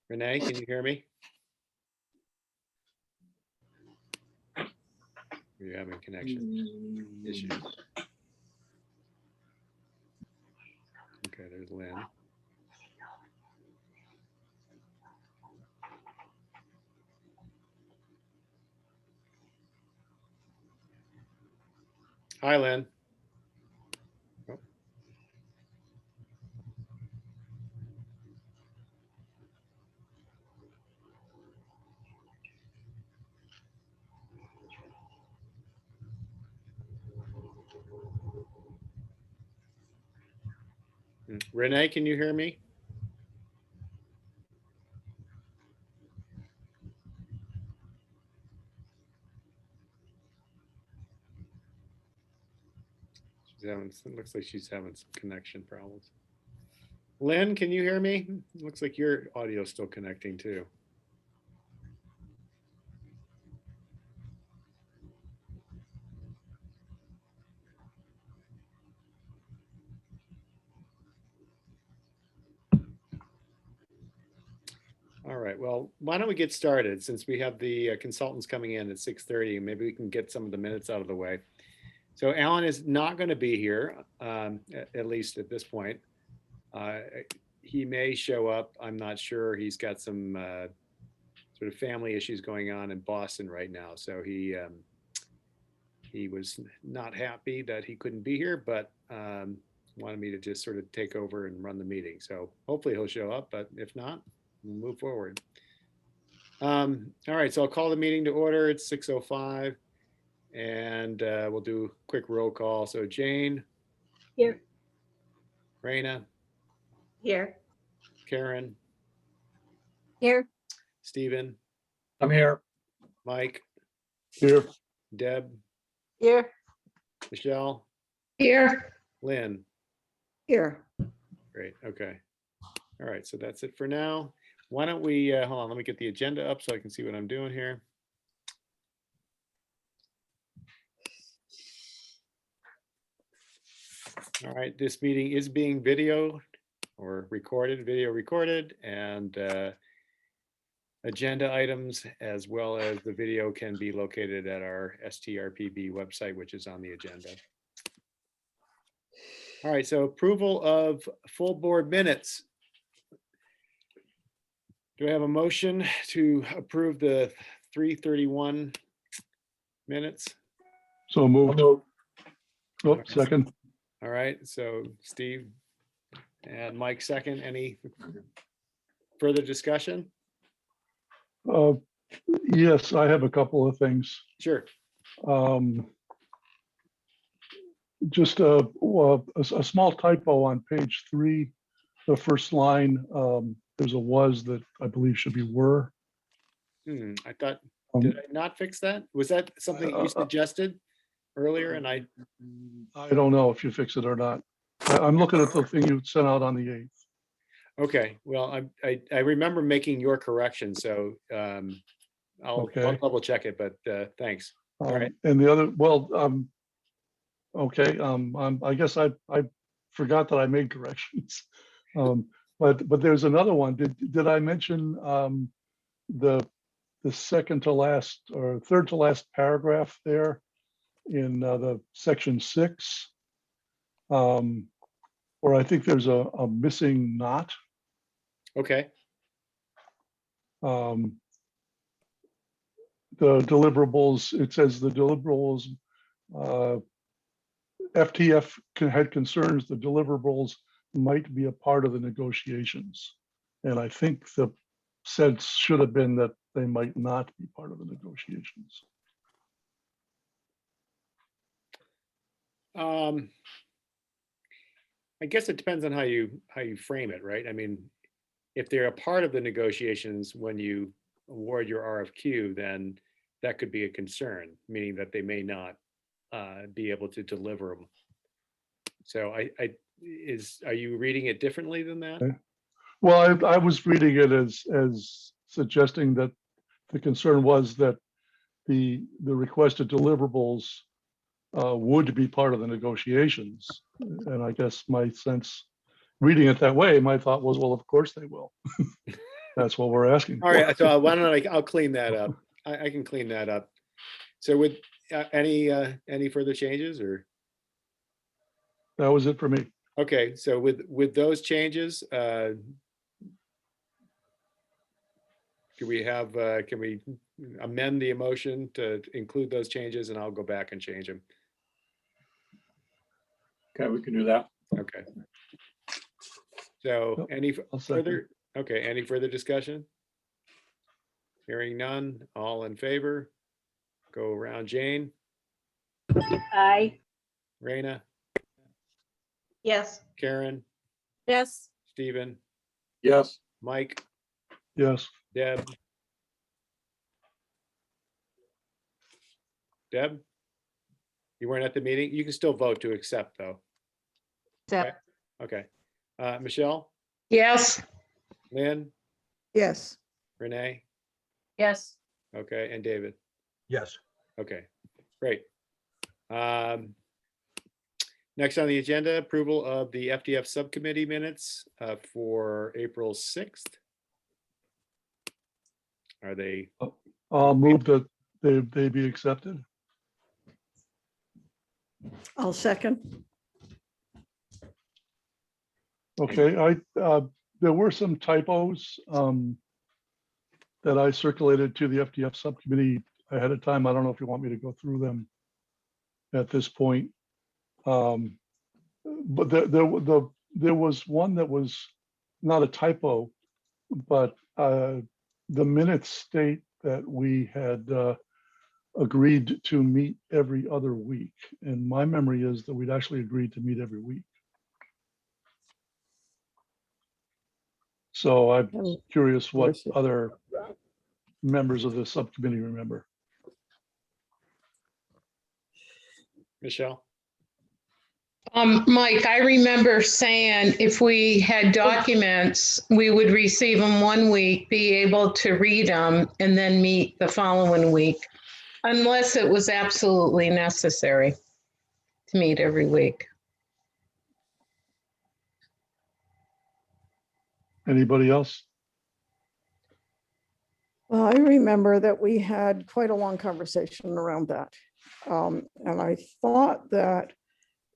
Renee, can you hear me? Are you having connection issues? Okay, there's Lynn. Hi, Lynn. Oh. Renee, can you hear me? It looks like she's having some connection problems. Lynn, can you hear me? Looks like your audio is still connecting too. All right, well, why don't we get started since we have the consultants coming in at 6:30, and maybe we can get some of the minutes out of the way. So Alan is not going to be here, at least at this point. He may show up. I'm not sure. He's got some sort of family issues going on in Boston right now. So he was not happy that he couldn't be here, but wanted me to just sort of take over and run the meeting. So hopefully he'll show up, but if not, we'll move forward. All right, so I'll call the meeting to order. It's 6:05. And we'll do a quick roll call. So Jane. Here. Raina. Here. Karen. Here. Stephen. I'm here. Mike. Here. Deb. Here. Michelle. Here. Lynn. Here. Great. Okay. All right. So that's it for now. Why don't we hold on? Let me get the agenda up so I can see what I'm doing here. All right, this meeting is being video recorded, and agenda items as well as the video can be located at our STRPB website, which is on the agenda. All right, so approval of full board minutes. Do I have a motion to approve the 3/31 minutes? So moved. Oh, second. All right, so Steve and Mike second. Any further discussion? Yes, I have a couple of things. Sure. Just a small typo on page 3, the first line. There's a was that I believe should be were. I thought, did I not fix that? Was that something you suggested earlier? And I don't know if you fix it or not. I'm looking at the thing you sent out on the 8th. Okay, well, I remember making your correction, so I'll double check it, but thanks. All right. And the other, well, okay, I guess I forgot that I made corrections. But there's another one. Did I mention the second to last or third to last paragraph there in the section 6, where I think there's a missing not. Okay. The deliverables, it says the deliverables, FTF had concerns the deliverables might be a part of the negotiations. And I think the sense should have been that they might not be part of the negotiations. I guess it depends on how you frame it, right? I mean, if they're a part of the negotiations when you award your RFQ, then that could be a concern, meaning that they may not be able to deliver them. So are you reading it differently than that? Well, I was reading it as suggesting that the concern was that the requested deliverables would be part of the negotiations. And I guess my sense, reading it that way, my thought was, well, of course they will. That's what we're asking All right, for. so why don't I'll clean that up. I can clean that up. So with any further changes or? That was it for me. Okay, so with those changes, can we amend the motion to include those changes, and I'll go back and change them? Okay, we can do that. Okay. So Yep, any I'll second. further, okay, any further discussion? Hearing none, all in favor? Go around. Jane, Aye. Raina, Yes. Karen, Yes. Stephen, Yes, Mike, Yes, Deb. Deb? You weren't at the meeting? You can still vote to accept, though. Except. Okay. Michelle, Yes. Lynn, Yes. Renee, Yes. okay, and David. Yes. Okay, great. Next on the agenda, approval of the FDF subcommittee minutes for April 6th. Are they, I'll move that they be accepted. I'll second. Okay, there were some typos that I circulated to the FDF subcommittee ahead of time. I don't know if you want me to go through them at this point. But there was one that was not a typo, but the minutes state that we had agreed to meet every other week. And my memory is that we'd actually agreed to meet every week. So I'm curious what other members of the subcommittee remember. Michelle? Mike, I remember saying if we had documents, we would receive them one week, be able to read them, and then meet the following week, unless it was absolutely necessary to meet every week. Anybody else? Well, I remember that we had quite a long conversation around that. And I thought that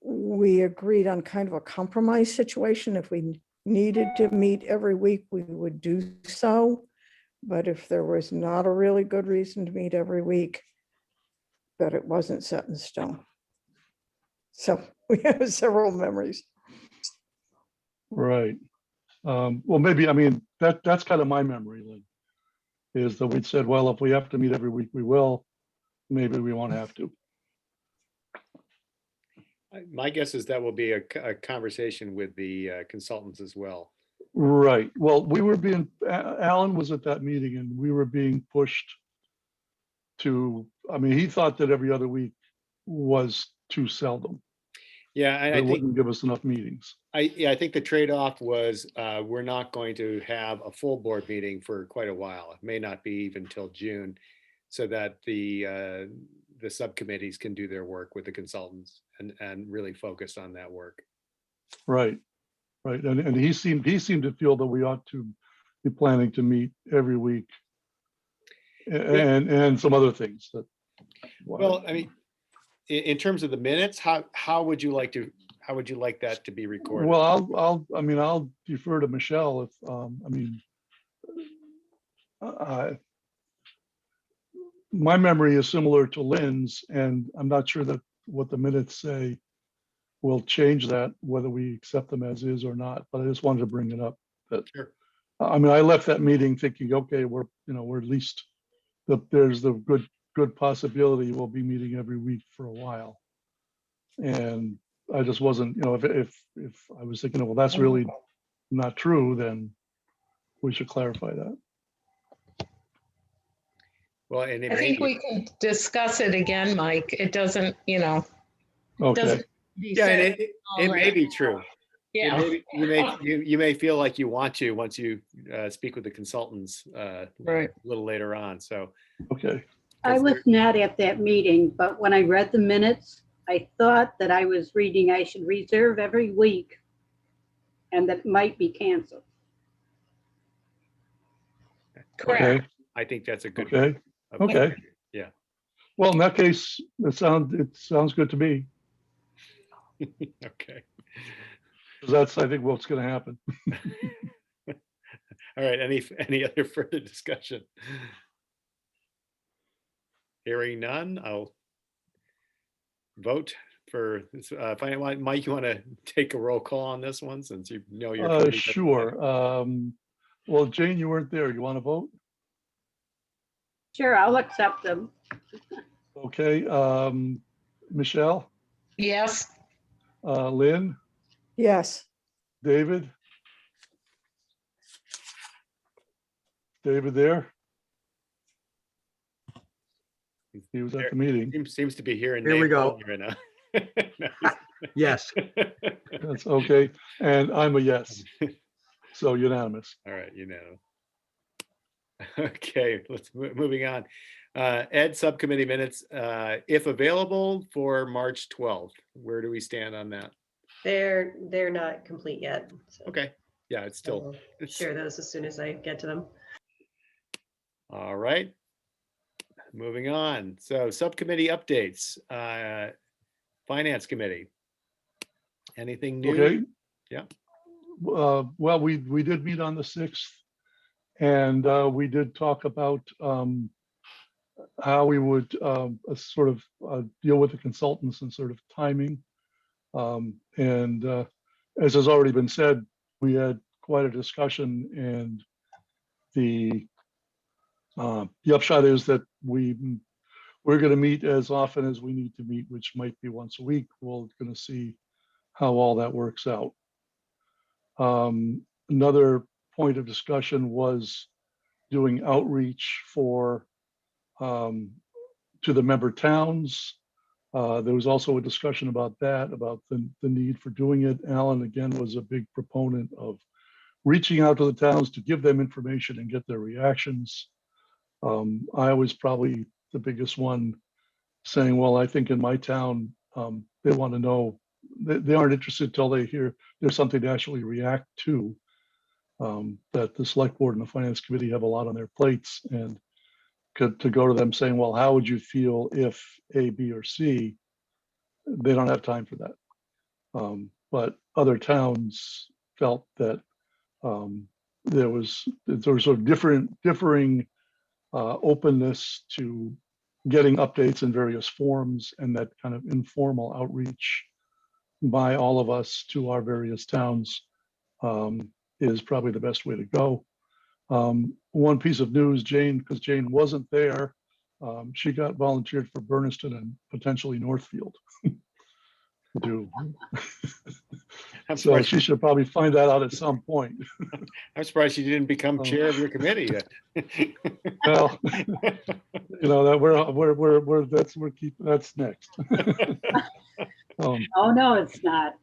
we agreed on kind of a compromise situation. If we needed to meet every week, we would do so. But if there was not a really good reason to meet every week, that it wasn't set in stone. So we have several memories. Right. Well, maybe, I mean, that's kind of my memory, Lynn, is that we'd said, well, if we have to meet every week, we will. Maybe we won't have to. My guess is that will be a conversation with the consultants as well. Right. Well, we were being, Alan was at that meeting and we were being pushed to, I mean, he thought that every other week was too seldom. Yeah, and It I think wouldn't give us enough meetings. I think the trade-off was we're not going to have a full board meeting for quite a while. It may not be even till June, so that the subcommittees can do their work with the consultants and really focus on that work. Right. Right. And he seemed to feel that we ought to be planning to meet every week. And some other things that. Well, I mean, in terms of the minutes, how would you like that to be recorded? Well, I'll defer to Michelle if, my memory is similar to Lynn's, and I'm not sure that what the minutes say will change that, whether we accept them as is or not, but I just wanted to bring it up. That, Sure. I mean, I left that meeting thinking, okay, we're at least, there's the good possibility we'll be meeting every week for a while. And I just wasn't, if I was thinking, well, that's really not true, then we should clarify that. Well, and it I may think be, we can discuss it again, Mike. It doesn't, Okay, doesn't be yeah, and said it may be true. Yeah. You may feel like you want to once you speak with the consultants Right. a little later on. So okay. I was not at that meeting, but when I read the minutes, I thought that I was reading I should reserve every week and that might be canceled. Correct. I think that's a good. Okay, okay. Yeah. Well, in that case, it sounds good to me. Okay. 'Cause that's, I think, what's gonna happen. All right. Any other further discussion? Hearing none, I'll vote for this. Mike, you want to take a roll call on this one since you know your committee doesn't have- Sure. Well, Jane, you weren't there. You want to vote? Sure, I'll accept them. Okay, Michelle, Yes, Lynn, Yes, David? David there? He was at the meeting. Seems to be hearing. Here we name go. only right now. Yes. That's okay. And I'm a yes. So unanimous. All right, Okay, moving on. Ed subcommittee minutes, if available for March 12th. Where do we stand on that? They're not complete yet. So Okay, yeah, it's I still, will share those as soon as I get to them. all right. Moving on. So subcommittee updates, finance committee. Anything new? Okay. Yeah. Well, we did meet on the 6th, and we did talk about how we would sort of deal with the consultants and sort of timing. And as has already been said, we had quite a discussion, and the upshot is that we're going to meet as often as we need to meet, which might be once a week. We're going to see how all that works out. Another point of discussion was doing outreach for to the member towns. There was also a discussion about that, about the need for doing it. Alan, again, was a big proponent of reaching out to the towns to give them information and get their reactions. I was probably the biggest one saying, well, I think in my town, they want to know, they aren't interested till they hear there's something to actually react to. That the select board and the finance committee have a lot on their plates, and to go to them saying, well, how would you feel if A, B, or C? They don't have time for that. But other towns felt that there was sort of differing openness to getting updates in various forms, and that kind of informal outreach by all of us to our various towns is probably the best way to go. One piece of news, Jane, because Jane wasn't there, she got volunteered for Berniston and potentially Northfield. Do. I'm So surprised, she should probably find that out at some point. I'm surprised you didn't become chair of your committee yet. Well, you know, that we're keeping, that's next. Oh, no, it's not.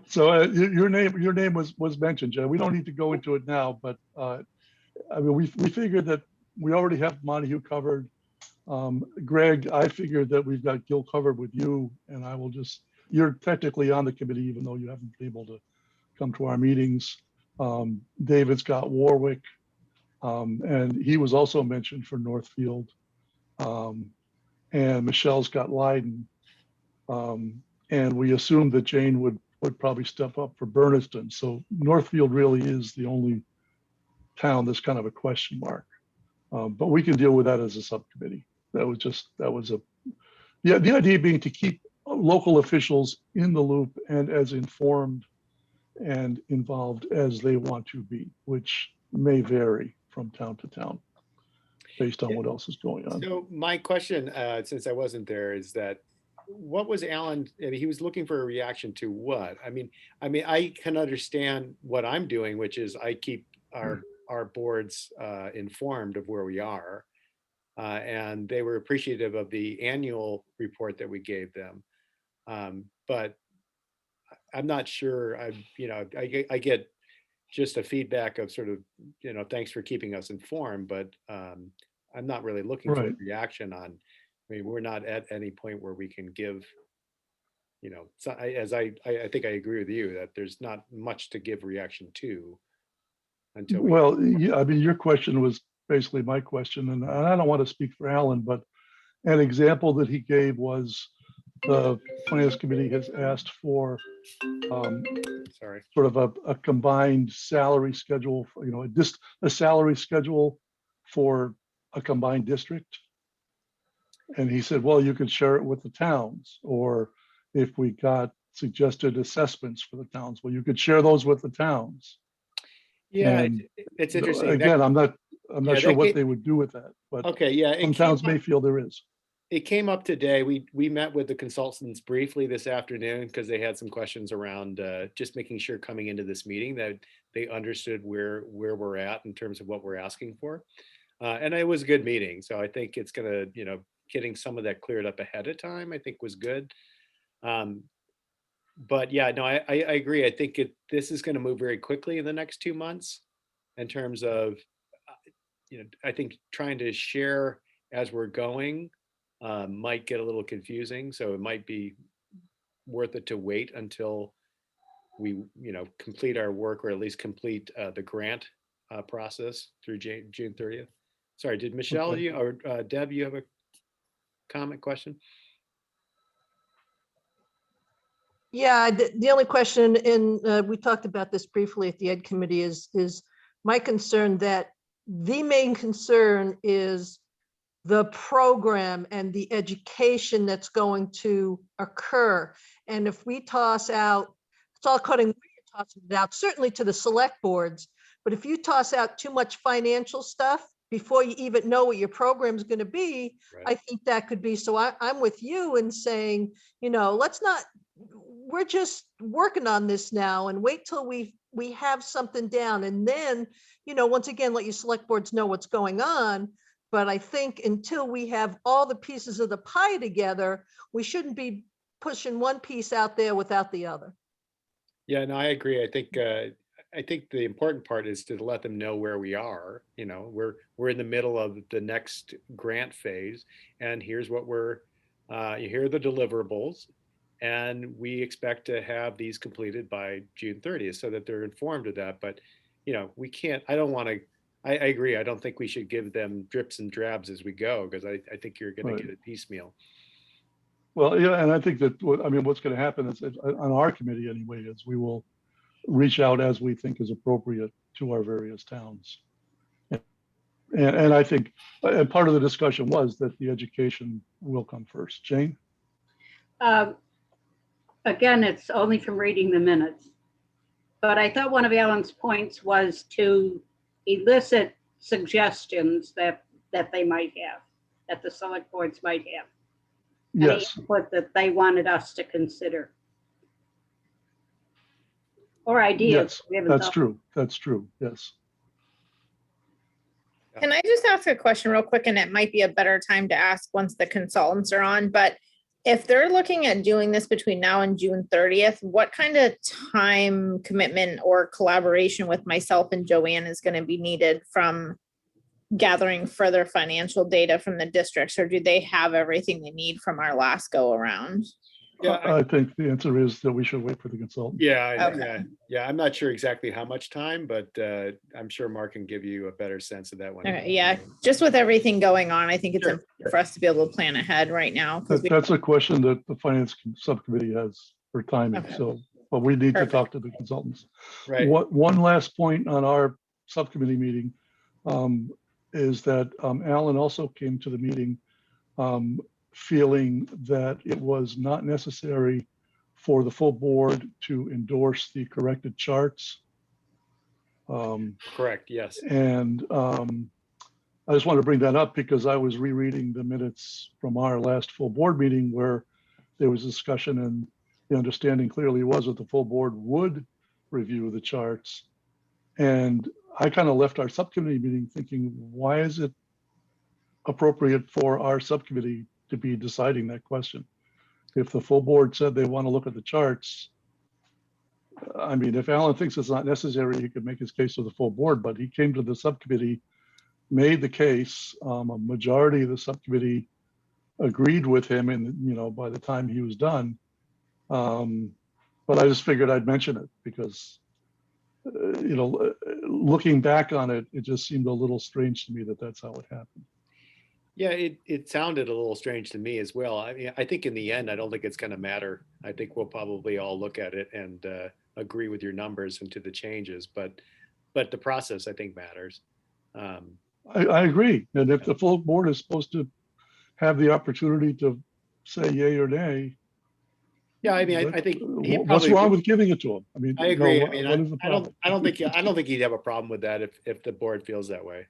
So your name was mentioned, Jen. We don't need to go into it now, but I mean, we figured that we already have Montague covered. Greg, I figured that we've got Gil covered with you, and I will just, you're technically on the committee, even though you haven't been able to come to our meetings. David's got Warwick, and he was also mentioned for Northfield. And Michelle's got Leiden. And we assumed that Jane would probably step up for Berniston. So Northfield really is the only town that's kind of a question mark. But we can deal with that as a subcommittee. The idea being to keep local officials in the loop and as informed and involved as they want to be, which may vary from town to town based on what else is going on. So my question, since I wasn't there, is that what was Alan, I mean, he was looking for a reaction to what? I mean, I can understand what I'm doing, which is I keep our boards informed of where we are. And they were appreciative of the annual report that we gave them. But I'm not sure, I get just a feedback of sort of, thanks for keeping us informed, but I'm not really looking for a Right. reaction on, I mean, we're not at any point where we can give, so I think I agree with you that there's not much to give reaction to. until we. Well, yeah, I mean, your question was basically my question, and I don't want to speak for Alan, but an example that he gave was the Finance Committee has asked for Sorry. sort of a combined salary schedule, for, you know, just a salary schedule for a combined district. And he said, well, you could share it with the towns, or if we got suggested assessments for the towns, well, you could share those with the towns. Yeah, And it's interesting. That- again, I'm not Yeah, sure that what ca- they would do with that, but okay, yeah, some towns may feel there is. it came up today. We met with the consultants briefly this afternoon because they had some questions around just making sure coming into this meeting that they understood where we're at in terms of what we're asking for. And it was a good meeting. So I think it's gonna, you know, getting some of that cleared up ahead of time, I think was good. But yeah, no, I agree. I think this is gonna move very quickly in the next 2 months in terms of, you know, I think trying to share as we're going might get a little confusing. So it might be worth it to wait until we, you know, complete our work, or at least complete the grant process through June 30th. Sorry, did Michelle Okay. you or Deb, you have a comment, question? Yeah, the only question, and we talked about this briefly at the Ed Committee, is my concern that the main concern is the program and the education that's going to occur. And if we toss out, it's all cutting, we're tossing it out, certainly to the select boards, but if you toss out too much financial stuff before you even know what your program is going to be, Right. I think that could be, so I'm with you in saying, you know, let's not, we're just working on this now and wait till we have something down. And then, you know, once again, let your select boards know what's going on. But I think until we have all the pieces of the pie together, we shouldn't be pushing one piece out there without the other. Yeah, no, I agree. I think the important part is to let them know where we are. You know, we're in the middle of the next grant phase, and here's what here are the deliverables, and we expect to have these completed by June 30th, so that they're informed of that. But you know, we can't. I don't want to. I agree. I don't think we should give them drips and drabs as we go, because I think you're going Right. to get it piecemeal. Well, yeah, and I think that what's going to happen is on our committee anyway, is we will reach out as we think is appropriate to our various towns. And I think, and part of the discussion was that the education will come first. Jane? Again, it's only from reading the minutes. But I thought one of Alan's points was to elicit suggestions that they might have, that the select boards might have. Yes, Any input that they wanted us to consider. Or ideas. yes, We haven't that's thought- true. That's true. Yes. Can I just ask a question real quick? And it might be a better time to ask once the consultants are on, but if they're looking at doing this between now and June 30th, what kind of time commitment or collaboration with myself and Joanne is going to be needed from gathering further financial data from the districts, or do they have everything they need from our last go around? Yeah, I think the answer is that we should wait for the consultant. Okay. Yeah. I'm not sure exactly how much time, but I'm sure Mark can give you a better sense of that one. Okay, yeah, just with everything going on, I think it's Sure. important for us to be able to plan ahead right now. 'Cause That's a question that the finance subcommittee has for timing. Okay. So, but we need to Perfect. talk to the consultants. Right. One last point on our subcommittee meeting is that Alan also came to the meeting feeling that it was not necessary for the full board to endorse the corrected charts. Correct. Yes. And I just wanted to bring that up because I was rereading the minutes from our last full board meeting where there was discussion, and the understanding clearly was that the full board would review the charts. And I kind of left our subcommittee meeting thinking, why is it appropriate for our subcommittee to be deciding that question? If the full board said they want to look at the charts, I mean, if Alan thinks it's not necessary, he could make his case to the full board, but he came to the subcommittee, made the case. A majority of the subcommittee agreed with him, and you know, by the time he was done. But I just figured I'd mention it because, you know, looking back on it, it just seemed a little strange to me that that's how it happened. Yeah, it sounded a little strange to me as well. I mean, I think in the end, I don't think it's going to matter. I think we'll probably all look at it and agree with your numbers and to the changes, but the process I think matters. I agree. And if the full board is supposed to have the opportunity to say yay or nay. Yeah, I mean, I think he What's probably, wrong with giving it to him? I mean, I you know, agree. I mean, what is the problem? I don't think he'd have a problem with that if the board feels that way.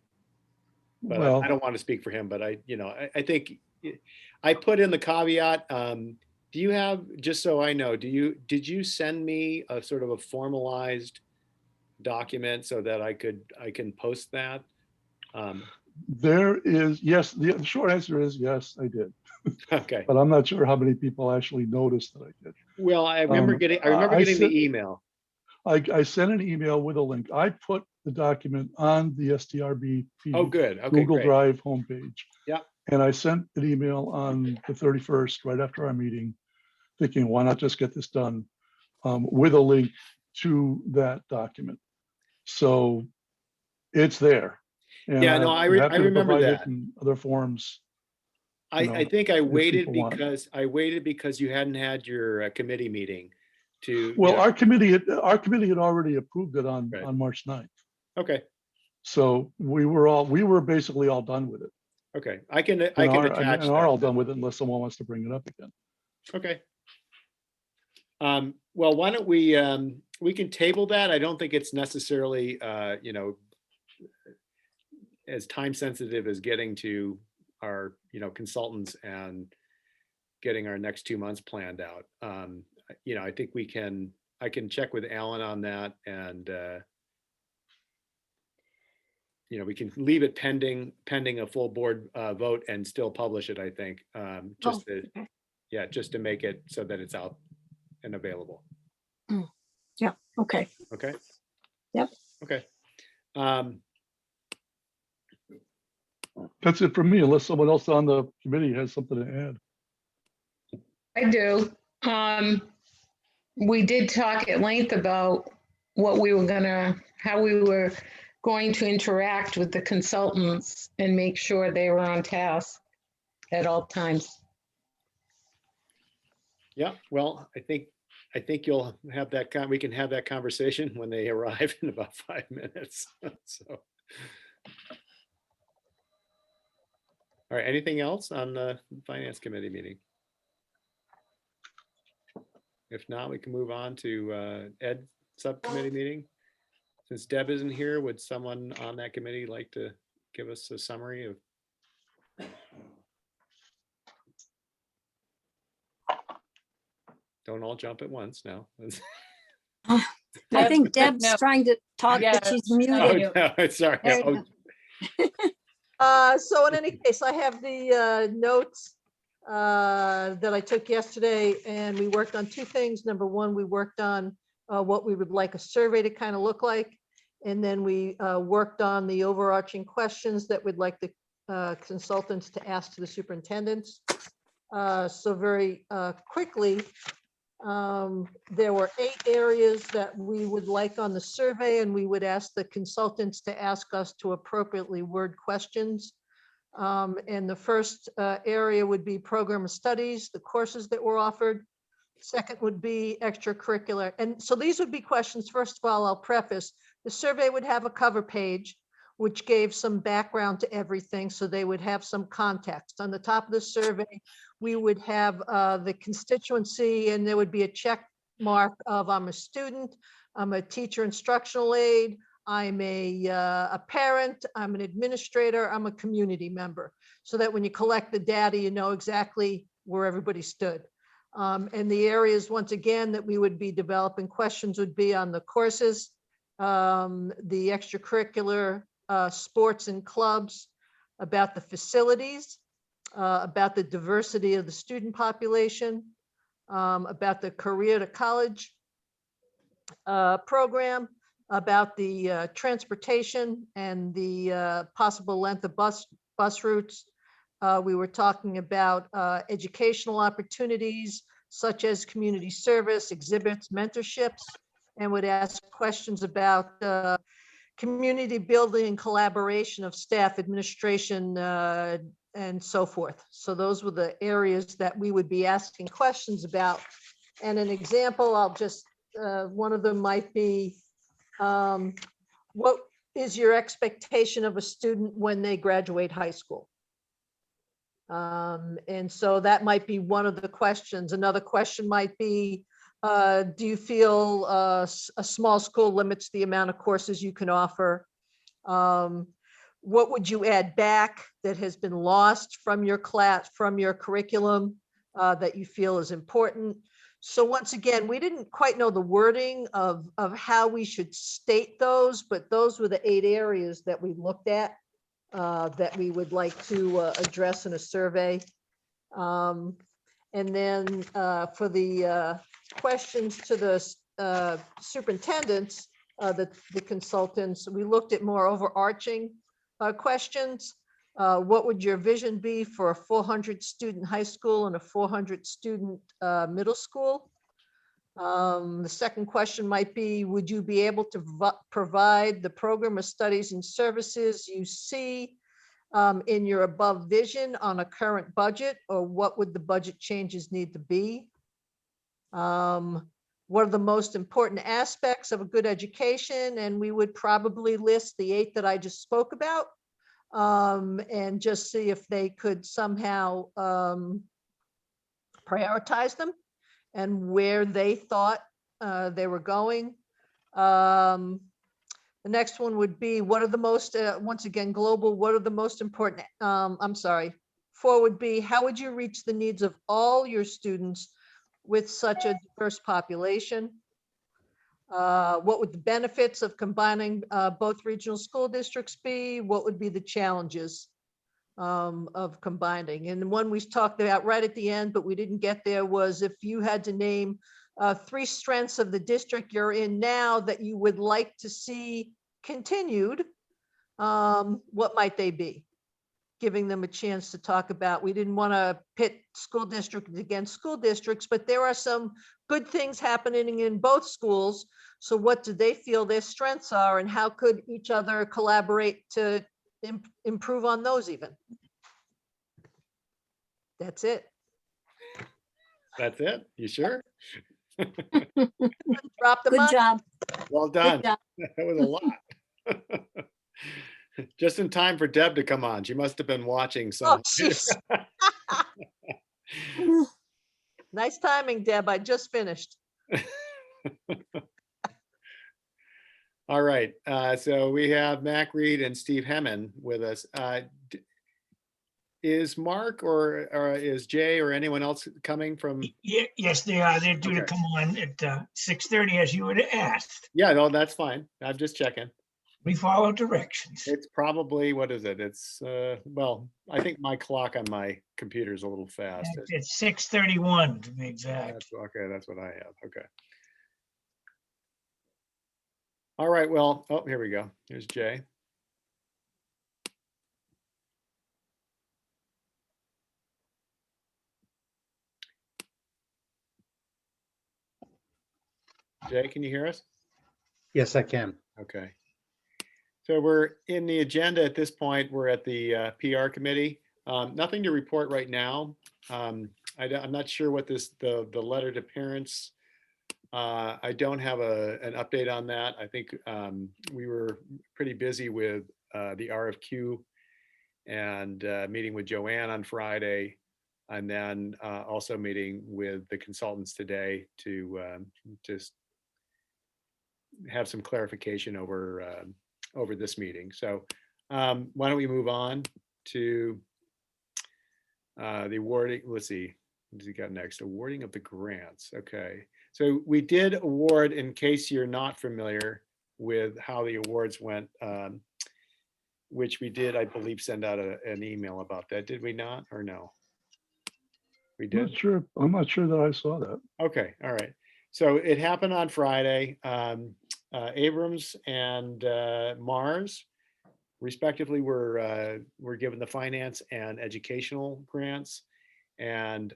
But Well, I don't want to speak for him, but I think I put in the caveat. Do you have, just so I know, did you send me a sort of a formalized document so that I can post that? there is, yes, the short answer is yes, I did. Okay. But I'm not sure how many people actually noticed that I did. Well, I remember getting the sent- email. I sent an email with a link. I put the document on the STRB Oh, good. Okay, Google great. Drive homepage. Yeah. And I sent an email on the 31st, right after our meeting, thinking, why not just get this done with a link to that document? So it's there. And Yeah, no, I'm I happy to remember provide it that. in other forms. you know, I think I waited people want it. because you hadn't had your committee meeting to. Well, our committee had already approved it on Right. March 9th. Okay, So we were basically all done with it. okay. I can And attach are all that. done with it unless someone wants to bring it up again. Okay. Well, why don't we can table that. I don't think it's necessarily, as time sensitive as getting to our, consultants and getting our next 2 months planned out. I think I can check with Alan on that and, we can leave it pending a full board vote and still publish it, I think. Just to, okay. yeah, just to make it so that it's out and available. Yeah, okay. Okay? Yep. Okay. That's it for me, unless someone else on the committee has something to add. I do. We did talk at length about how we were going to interact with the consultants and make sure they were on task at all times. Yeah, well, I think you'll have that we can have that conversation when they arrive in about 5 minutes. So. All right, anything else on the finance committee meeting? If not, we can move on to Ed subcommittee meeting. Since Deb isn't here, would someone on that committee like to give us a summary of? Don't all jump at once now. I think Deb's no. trying to talk, but Yes, she's Oh, muted. no, sorry. There you Oh, So in any case, I have the notes that I took yesterday, and we worked on two things. Number one, we worked on what we would like a survey to kind of look like. And then we worked on the overarching questions that we'd like the consultants to ask to the superintendents. So very quickly, there were 8 areas that we would like on the survey, and we would ask the consultants to ask us to appropriately word questions. And the first area would be program of studies, the courses that were offered. Second would be extracurricular. And so these would be questions. First of all, I'll preface, the survey would have a cover page, which gave some background to everything. So they would have some context. On the top of the survey, we would have the constituency, and there would be a check mark of I'm a student, I'm a teacher instructional aide, I'm a parent, I'm an administrator, I'm a community member. So that when you collect the data, you know exactly where everybody stood. And the areas, once again, that we would be developing questions would be on the courses, the extracurricular sports and clubs, about the facilities, about the diversity of the student population, about the career to college program, about the transportation and the possible length of bus routes. We were talking about educational opportunities such as community service, exhibits, mentorships, and would ask questions about community building and collaboration of staff, administration, and so forth. So those were the areas that we would be asking questions about. And an example, one of them might be, what is your expectation of a student when they graduate high school? And so that might be one of the questions. Another question might be, do you feel a small school limits the amount of courses you can offer? What would you add back that has been lost from your class, from your curriculum, that you feel is important? So once again, we didn't quite know the wording of how we should state those, but those were the 8 areas that we looked at, that we would like to address in a survey. And then for the questions to the superintendents, the consultants, we looked at more overarching questions. What would your vision be for a 400 student high school and a 400 student middle school? The second question might be, would you be able to provide the program of studies and services you see in your above vision on a current budget, or what would the budget changes need to be? What are the most important aspects of a good education? And we would probably list the 8 that I just spoke about, and just see if they could somehow prioritize them and where they thought they were going. The next one would be, what are the most, once again, global, what are the most important, 4 would be, how would you reach the needs of all your students with such a diverse population? What would the benefits of combining both regional school districts be? What would be the challenges of combining? And the one we talked about right at the end, but we didn't get there, was if you had to name 3 strengths of the district you're in now that you would like to see continued, what might they be? Giving them a chance to talk about. We didn't want to pit school districts against school districts, but there are some good things happening in both schools. So what do they feel their strengths are, and how could each other collaborate to improve on those even? That's it. That's it? You sure? Drop the Good mic. job. Well Good done. job. That was a lot. Just in time for Deb to come on. She must have been watching Oh, some. jeez. Nice timing, Deb. I just finished. All right, so we have Mac Reed and Steve Hemmen with us. Is Mark or is Jay or anyone else coming from? Yes, they are. They're due to Okay. come on at 6:30, as you had asked. Yeah, no, that's fine. I'm just checking. We follow directions. It's probably, what is it? It's, well, I think my clock on my computer is a little fast. It's 6:31 to be exact. That's, okay, that's what I have. Okay. All right, well, oh, here we go. Here's Jay. Jay, can you hear us? Yes, I can. Okay. So we're in the agenda at this point. We're at the PR committee. Nothing to report right now. I'm not sure what the letter to parents. I don't have an update on that. I think we were pretty busy with the RFQ and meeting with Joanne on Friday, and then also meeting with the consultants today to just have some clarification over this meeting. So why don't we move on to the awarding. Let's see, what does he got next? Awarding of the grants. Okay, so we did award, in case you're not familiar with how the awards went, which we did, I believe, send out an email about that. Did we not, or no? We I'm not did? sure. I'm not sure that I saw that. Okay, all right. So it happened on Friday. Abrams and Mars, respectively, were given the finance and educational grants, and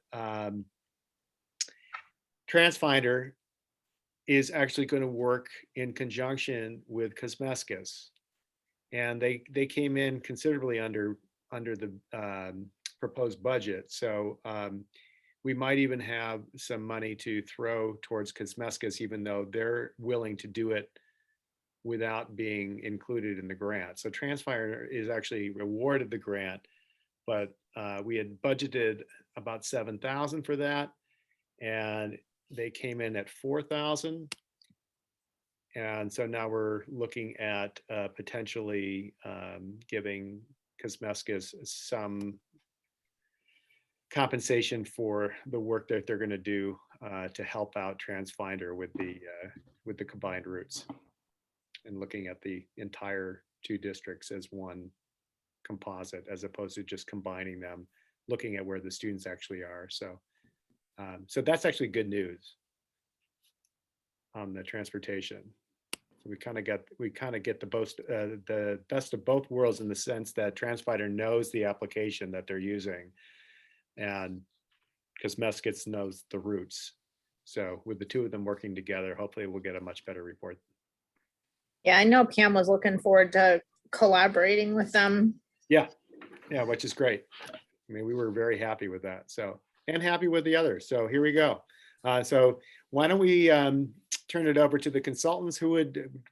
TransFinder is actually going to work in conjunction with Cosmeskis And they came in considerably under the proposed budget. So we might even have some money to throw towards Kosmeskis, even though they're willing to do it without being included in the grant. So Transfire is actually awarded the grant, but we had budgeted about 7,000 for that, and they came in at 4,000. And so now we're looking at potentially giving Kosmeskis some compensation for the work that they're going to do to help out TransFinder with the combined routes and looking at the entire two districts as one composite, as opposed to just combining them, looking at where the students actually are. So, so that's actually good news on the transportation. So we kind of get the best of both worlds in the sense that TransFinder knows the application that they're using, and Kosmeskis knows the routes. So with the two of them working together, hopefully we'll get a much better report. Yeah, I know Pam was looking forward to collaborating with them. Yeah, which is great. I mean, we were very happy with that. So, and happy with the others. So here we go. So why don't we turn it over to the consultants? Who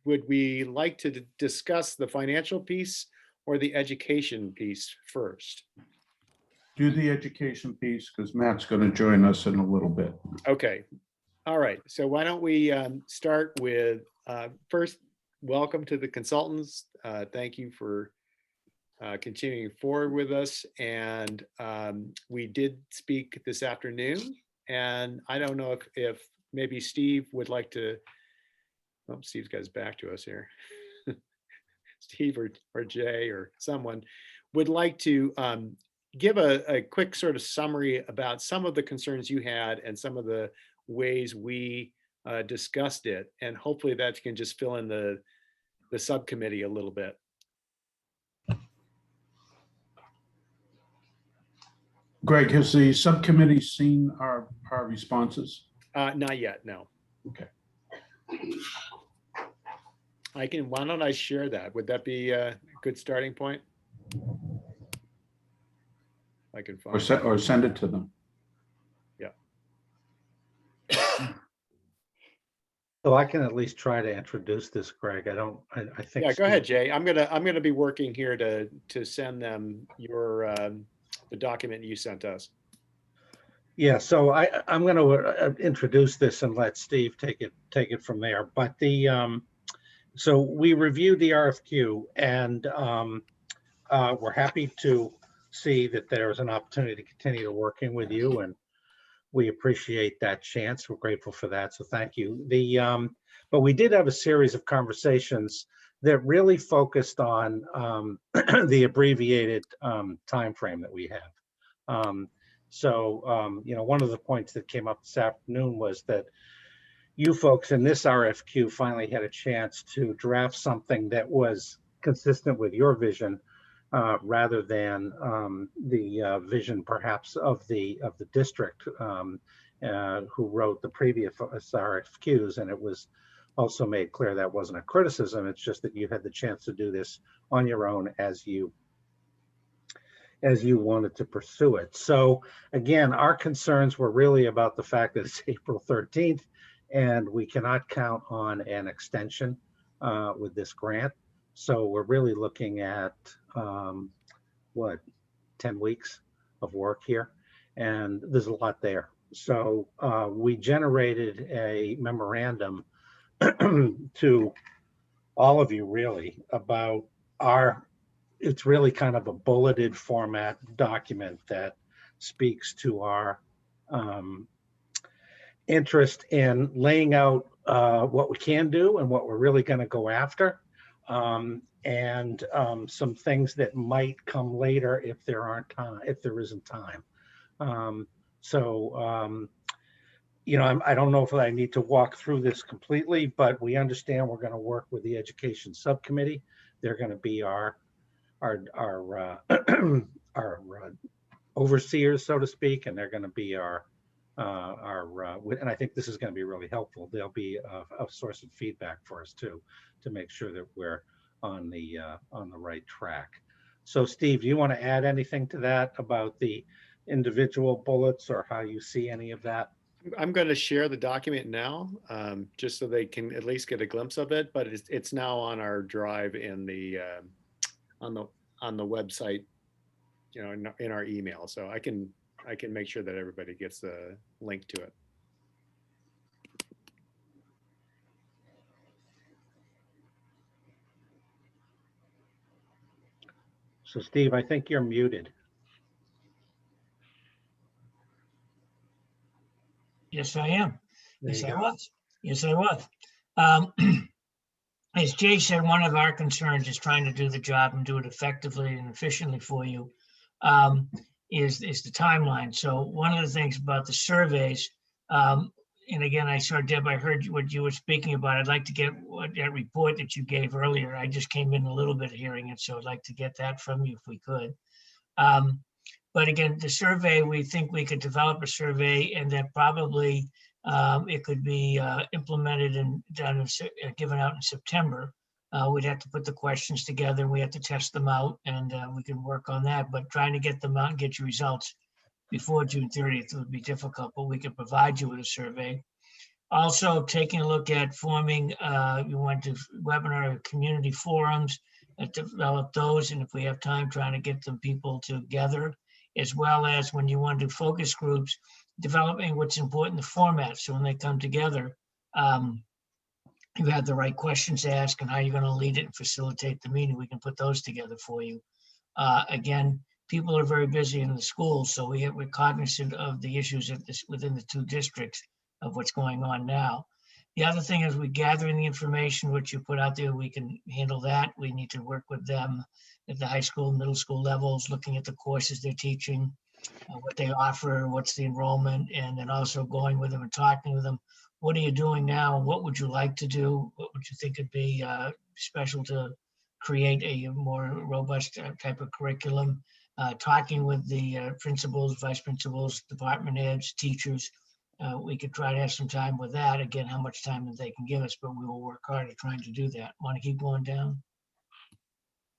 would we like to discuss the financial piece or the education piece first? Do the education piece, because Matt's going to join us in a little bit. Okay. All right. So why don't we start with first, welcome to the consultants. Thank you for continuing forward with us. And we did speak this afternoon, and I don't know if maybe Steve would like to, oh, Steve's got his back to us here. Steve or Jay or someone would like to give a quick sort of summary about some of the concerns you had and some of the ways we discussed it. And hopefully that can just fill in the subcommittee a little bit. Greg, has the subcommittee seen our responses? Not yet, no. Okay. Why don't I share that? Would that be a good starting point? I can find Or send it to them. Yeah. So I can at least try to introduce this, Greg. I think. Yeah, go ahead, Steve- Jay. I'm gonna be working here to send them your the document you sent us. Yeah, so I'm going to introduce this and let Steve take it from there. But so we reviewed the RFQ, and we're happy to see that there's an opportunity to continue working with you, and we appreciate that chance. We're grateful for that, so thank you. But we did have a series of conversations that really focused on the abbreviated timeframe that we have. You know, one of the points that came up this afternoon was that you folks in this RFQ finally had a chance to draft something that was consistent with your vision, rather than the vision perhaps of the district who wrote the previous RFQs. And it was also made clear that wasn't a criticism. It's just that you had the chance to do this on your own as you wanted to pursue it. So again, our concerns were really about the fact that it's April 13th and we cannot count on an extension with this grant. So we're really looking at what, 10 weeks of work here, and there's a lot there. So we generated a memorandum to all of you really about it's really kind of a bulleted format document that speaks to our interest in laying out what we can do and what we're really going to go after, and some things that might come later if there isn't time. You know, I don't know if I need to walk through this completely, but we understand we're going to work with the education subcommittee. They're going to be our overseers, so to speak, and they're going to be and I think this is going to be really helpful. They'll be a source of feedback for us too, to make sure that we're on the right track. So Steve, do you want to add anything to that about the individual bullets or how you see any of that? I'm going to share the document now, just so they can at least get a glimpse of it. But it's now on our drive in the on the website, you know, in our email. So I can make sure that everybody gets a link to it. So Steve, I think you're muted. Yes, I am. There Yes, you I go. was. Yes, I was. As Jay said, one of our concerns is trying to do the job and do it effectively and efficiently for you, is the timeline. So one of the things about the surveys, and again, I saw, Deb, I heard what you were speaking about. I'd like to get that report that you gave earlier. I just came in a little bit hearing it, so I'd like to get that from you if we could. But again, the survey, we think we could develop a survey and that probably it could be implemented and done, given out in September. We'd have to put the questions together. We have to test them out and we can work on that. But trying to get them out and get your results before June 30th would be difficult, but we can provide you with a survey. Also, taking a look at forming, you want to webinar community forums, develop those, and if we have time, trying to get some people together, as well as when you want to do focus groups, developing what's important, the format, so when they come together, you have the right questions to ask and how you're going to lead it and facilitate the meeting. We can put those together for you. Again, people are very busy in the schools, so we're cognizant of the issues within the 2 districts of what's going on now. The other thing is we're gathering the information which you put out there. We can handle that. We need to work with them at the high school, middle school levels, looking at the courses they're teaching, what they offer, what's the enrollment, and then also going with them and talking with them. What are you doing now? What would you like to do? What would you think would be special to create a more robust type of curriculum? Talking with the principals, vice principals, department heads, teachers. We could try to have some time with that. Again, how much time that they can give us, but we will work hard at trying to do that. Want to keep going down?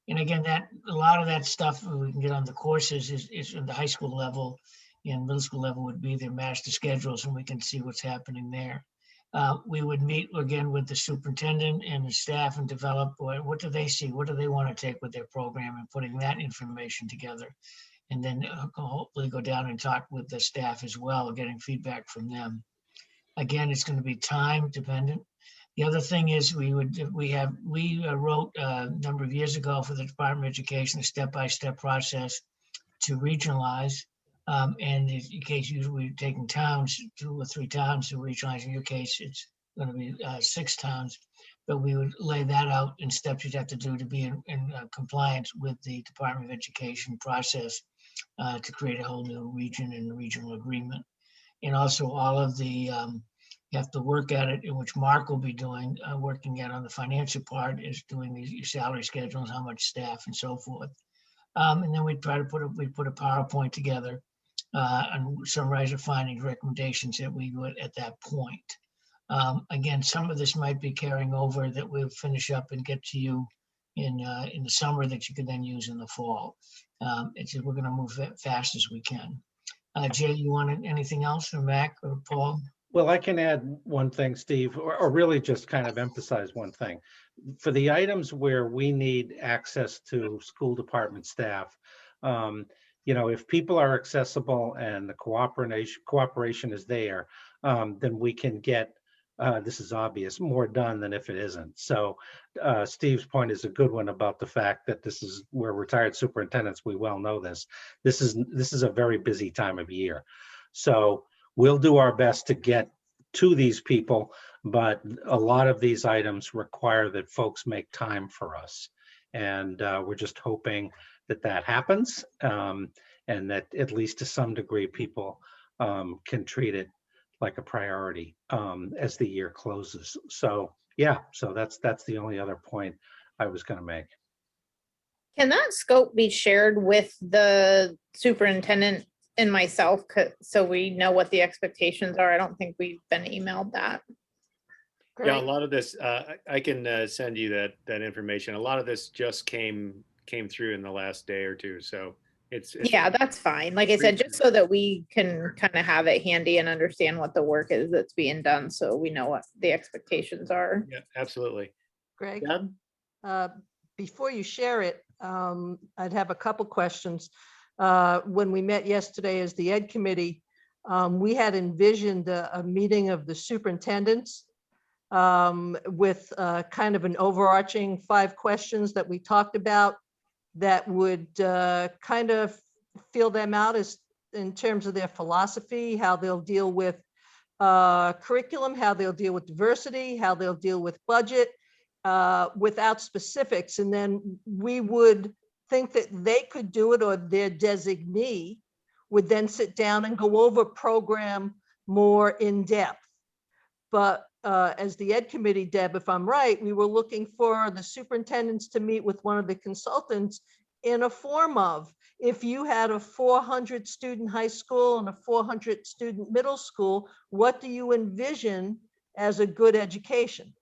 And again, that a lot of that stuff we can get on the courses is at the high school level and middle school level would be their master schedules, and we can see what's happening there. We would meet again with the superintendent and the staff and develop what do they see? What do they want to take with their program and putting that information together. And then hopefully go down and talk with the staff as well, getting feedback from them. Again, it's going to be time dependent. The other thing is we wrote a number of years ago for the Department of Education, a step-by-step process to regionalize. And in case we're taking towns, 2 or 3 towns to regionalize. In your case, it's going to be 6 towns. But we would lay that out in steps you'd have to do to be in compliance with the Department of Education process to create a whole new region and regional agreement. And also all of the, you have to work at it, in which Mark will be doing, working at on the financial part, is doing your salary schedules, how much staff and so forth. And then we try to put a PowerPoint together and summarize the findings, recommendations that we would at that point. Again, some of this might be carrying over that we'll finish up and get to you in the summer that you can then use in the fall. It's just, we're going to move fast as we can. Jay, you want anything else from Mac or Paul? Well, I can add one thing, Steve, or really just kind of emphasize one thing. For the items where we need access to school department staff, if people are accessible and the cooperation is there, then we can get, this is obvious, more done than if it isn't. So Steve's point is a good one about the fact that we're retired superintendents. We well know this. This is a very busy time of year. So we'll do our best to get to these people, but a lot of these items require that folks make time for us. And we're just hoping that happens, and that at least to some degree people can treat it like a priority as the year closes. So yeah, so that's the only other point I was going to make. Can that scope be shared with the superintendent and myself, so we know what the expectations are? I don't think we've been emailed that. Yeah, a Great. lot of this, I can send you that information. A lot of this just came through in the last day or two, so it's Yeah, that's fine. Like I said, just so that we can kind of have it handy and understand what the work is that's being done, so we know what the expectations are. Yeah, absolutely. Greg, Deb? before you share it, I'd have a couple questions. When we met yesterday as the Ed Committee, we had envisioned a meeting of the superintendents with kind of an overarching 5 questions that we talked about that would kind of feel them out as in terms of their philosophy, how they'll deal with curriculum, how they'll deal with diversity, how they'll deal with budget, without specifics. And then we would think that they could do it, or their designee would then sit down and go over program more in depth. But as the Ed Committee, Deb, if I'm right, we were looking for the superintendents to meet with one of the consultants in a form of, if you had a 400 student high school and a 400 student middle school, what do you envision as a good education?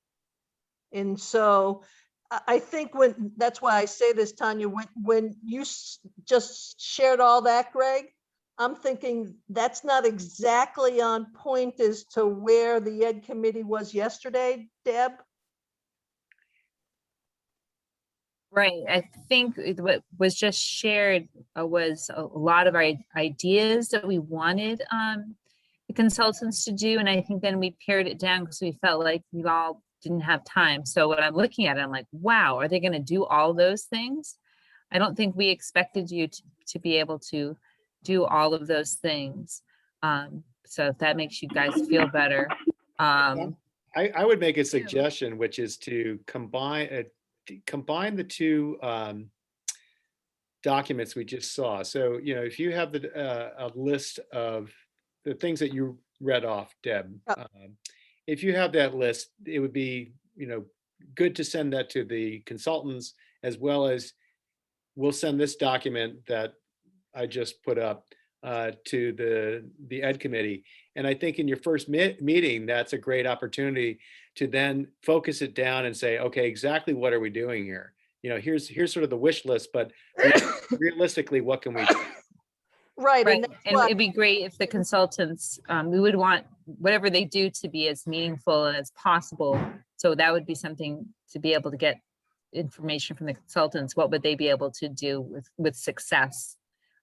And so I think that's why I say this, Tanya, when you just shared all that, Greg, I'm thinking that's not exactly on point as to where the Ed Committee was yesterday, Deb. Right. I think what was just shared was a lot of our ideas that we wanted the consultants to do. And I think then we pared it down because we felt like we all didn't have time. So when I'm looking at it, I'm like, wow, are they going to do all those things? I don't think we expected you to be able to do all of those things. So if that makes you guys feel better. I would make a suggestion, which is to combine the two documents we just saw. So, if you have a list of the things that you read off, Deb, if you have that list, it would be, good to send that to the consultants, as well as we'll send this document that I just put up to the Ed Committee. And I think in your first meeting, that's a great opportunity to then focus it down and say, okay, exactly what are we doing here? Here's sort of the wish list, but realistically, what can we do? Right. And it'd be great if the consultants, we would want whatever they do to be as meaningful as possible. So that would be something to be able to get information from the consultants. What would they be able to do with success?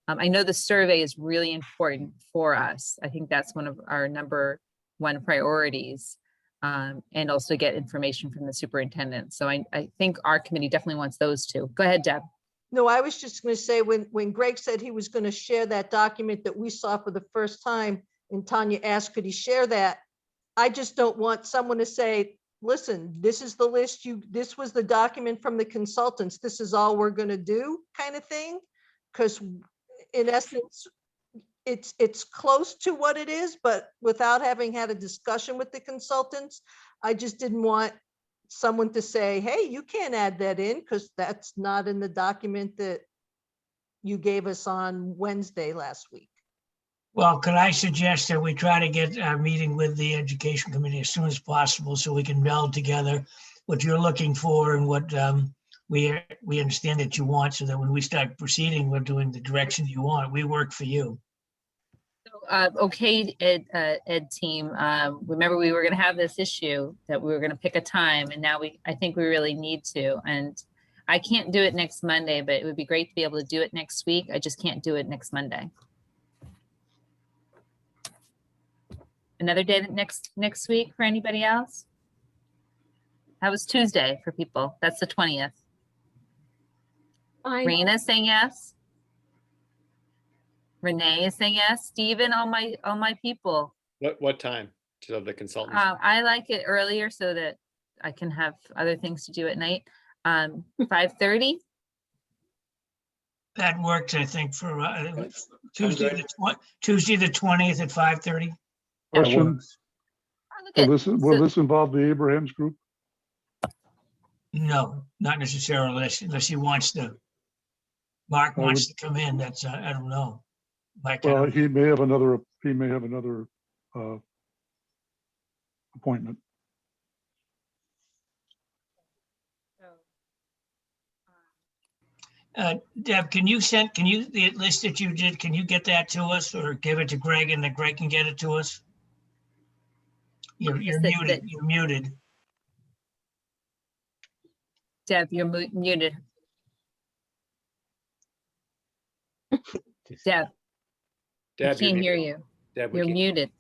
I know the survey is really important for us. I think that's one of our number 1 priorities, and also get information from the superintendent. So I think our committee definitely wants those 2. Go ahead, Deb. No, I was just going to say, when Greg said he was going to share that document that we saw for the first time, and Tanya asked, could he share that? I just don't want someone to say, listen, this is the list, this was the document from the consultants, this is all we're going to do, kind of thing. Because in essence, it's close to what it is, but without having had a discussion with the consultants, I just didn't want someone to say, hey, you can't add that in because that's not in the document that you gave us on Wednesday last week. Well, could I suggest that we try to get a meeting with the Education Committee as soon as possible so we can meld together what you're looking for and what we understand that you want, so that when we start proceeding, we're doing the direction you want. We work for you. Okay, Ed team, remember we were going to have this issue that we were going to pick a time, and now I think we really need to. And I can't do it next Monday, but it would be great to be able to do it next week. I just can't do it next Monday. Another day next week for anybody else? That was Tuesday for people. That's the 20th. Raina saying yes. Renee is saying yes. Stephen, all my people. What time? So the consultants. I like it earlier so that I can have other things to do at night. 5:30. That works, I think, for Tuesday the 20th at 5:30. Question, will this involve the Abrahams group? No, not necessarily, unless he wants to. Mark wants to come in. That's I don't know. Mike, Well, he may have another appointment. Deb, the list that you did, can you get that to us or give it to Greg and then Greg can get it to us? You're muted, you're muted. Deb, you're muted. Deb, I Deb, can't hear you. Deb, we You're can't- muted.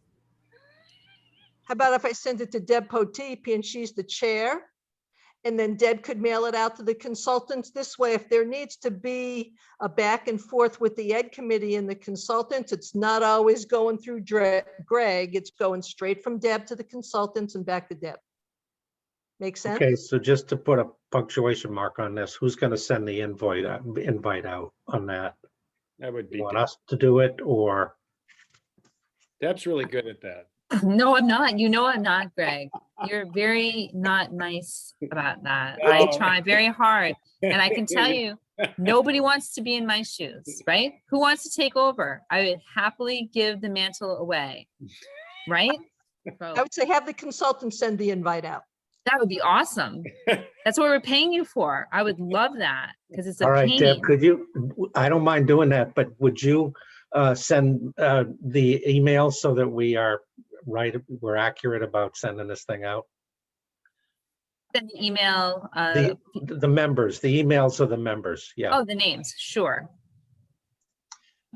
How about if I send it to Deb Potip and she's the chair? And then Deb could mail it out to the consultants this way. If there needs to be a back and forth with the ed committee and the consultants, it's not always going through Greg. It's going straight from Deb to the consultants and back to Deb. Make sense? Okay, so just to put a punctuation mark on this, who's going to send the invite out on that? That would be, You want us to do it or? Deb's really good at that. No, I'm not. You know I'm not, Greg. You're very not nice about that. I No. try very hard. And I can tell you, nobody wants to be in my shoes, right? Who wants to take over? I would happily give the mantle away, right? So I would say have the consultant send the invite out. that would be awesome. That's what we're paying you for. I would love that because it's a All right, Deb, pain. could you, I don't mind doing that, but would you send the email so that we are right, we're accurate about sending this thing out? Send the email. The members, the emails of the members, yeah. Oh, the names, sure.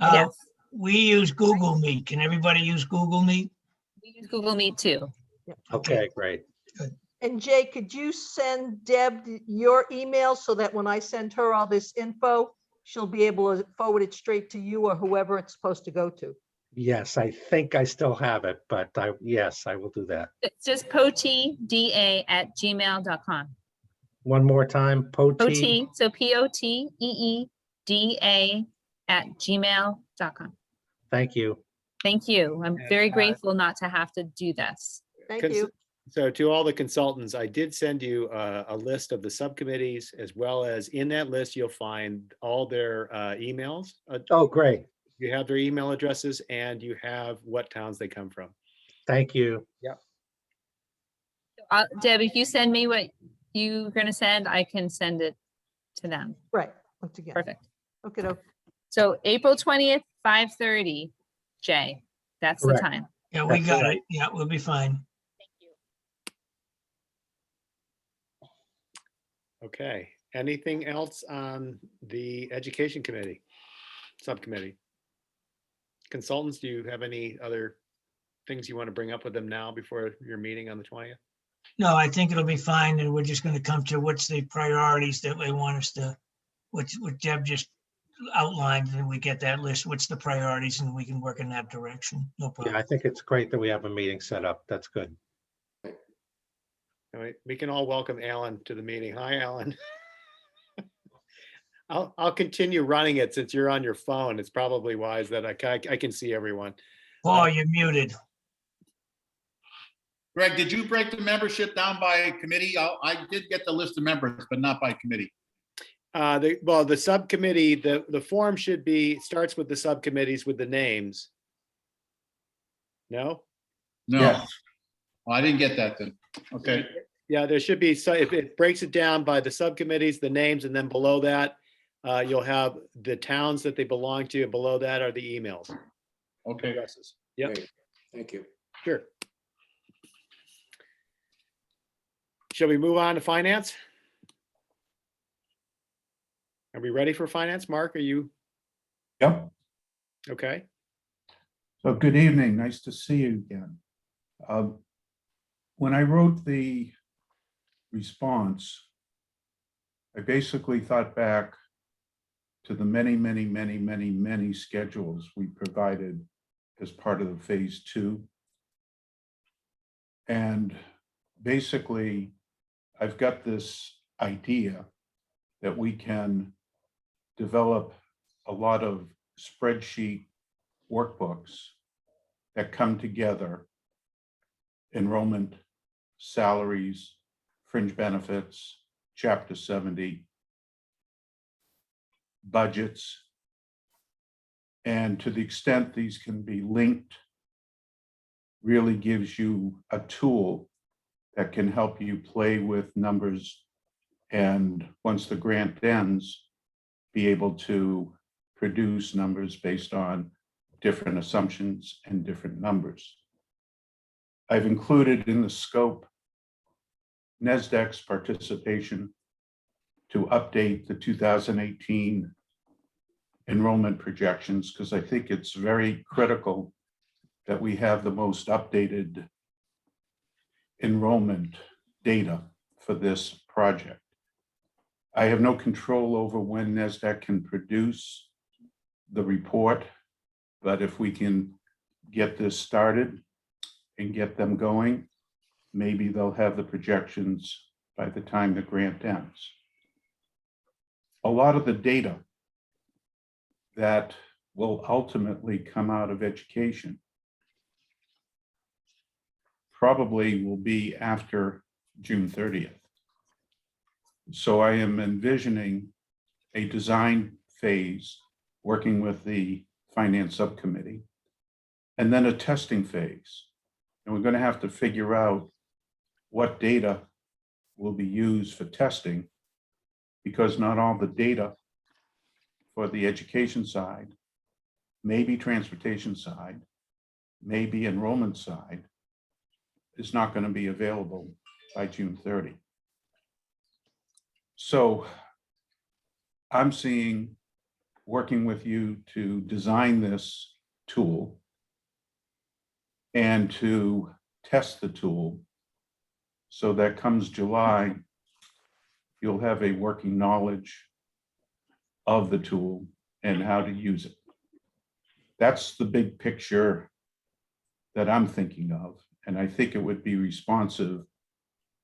Uh, Yes. We use Google Meet. Can everybody use Google Meet? We use Google Meet too. Okay, great. And Jay, could you send Deb your email so that when I send her all this info, she'll be able to forward it straight to you or whoever it's supposed to go to? Yes, I think I still have it, but yes, I will do that. It's just poteda@gmail.com. One more time, OT, so POTEEDA@gmail.com. Thank you. Thank you. I'm And, very grateful not to have to do this. Thank you. So to all the consultants, I did send you a list of the subcommittees, as well as in that list, you'll find all their emails. Oh, great. You have their email addresses and you have what towns they come from. Thank you. Deb, if you send me what you're going to send, I can send it to them. Right, once again. Perfect. Okay, So April 20th, 5:30, Jay, that's the Correct. time. Yeah, we That's got right. it. Yeah, we'll be fine. Okay, anything else on the Education Committee, subcommittee? Consultants, do you have any other things you want to bring up with them now before your meeting on the 20th? No, I think it'll be fine. And we're just going to come to what's the priorities that they want us to, what Deb just outlined, and we get that list, what's the priorities, and we can work in that direction. No Yeah, problem. I think it's great that we have a meeting set up. That's good. All right, we can all welcome Alan to the meeting. Hi, Alan. I'll continue running it since you're on your phone. It's probably wise that I can see everyone. Paul, you're muted. Greg, did you break the membership down by committee? I did get the list of members, but not by committee. The subcommittee, the form should be, starts with the subcommittees with the names. No? No, Yes. I didn't get that then. Okay, Yeah, there should be, so if it breaks it down by the subcommittees, the names, and then below that, you'll have the towns that they belong to, and below that are the emails. okay. Addresses. Yep, Great. Thank you. sure. Shall we move on to finance? Are we ready for finance? Mark, are you Yep. okay? So good evening. Nice to see you again. When I wrote the response, I basically thought back to the many schedules we provided as part of the phase 2. And basically, I've got this idea that we can develop a lot of spreadsheet workbooks that come together: enrollment, salaries, fringe benefits, Chapter 70, budgets. And to the extent these can be linked, really gives you a tool that can help you play with numbers. And once the grant ends, be able to produce numbers based on different assumptions and different numbers. I've included in the scope NESDEC's participation to update the 2018 enrollment projections, because I think it's very critical that we have the most updated enrollment data for this project. I have no control over when NESDEC can produce the report, but if we can get this started and get them going, maybe they'll have the projections by the time the grant ends. A lot of the data that will ultimately come out of education probably will be after June 30th. So I am envisioning a design phase working with the finance subcommittee, and then a testing phase. And we're going to have to figure out what data will be used for testing, because not all the data for the education side, maybe transportation side, maybe enrollment side, is not going to be available by June 30. So I'm seeing, working with you to design this tool and to test the tool so that comes July, you'll have a working knowledge of the tool and how to use it. That's the big picture that I'm thinking of. And I think it would be responsive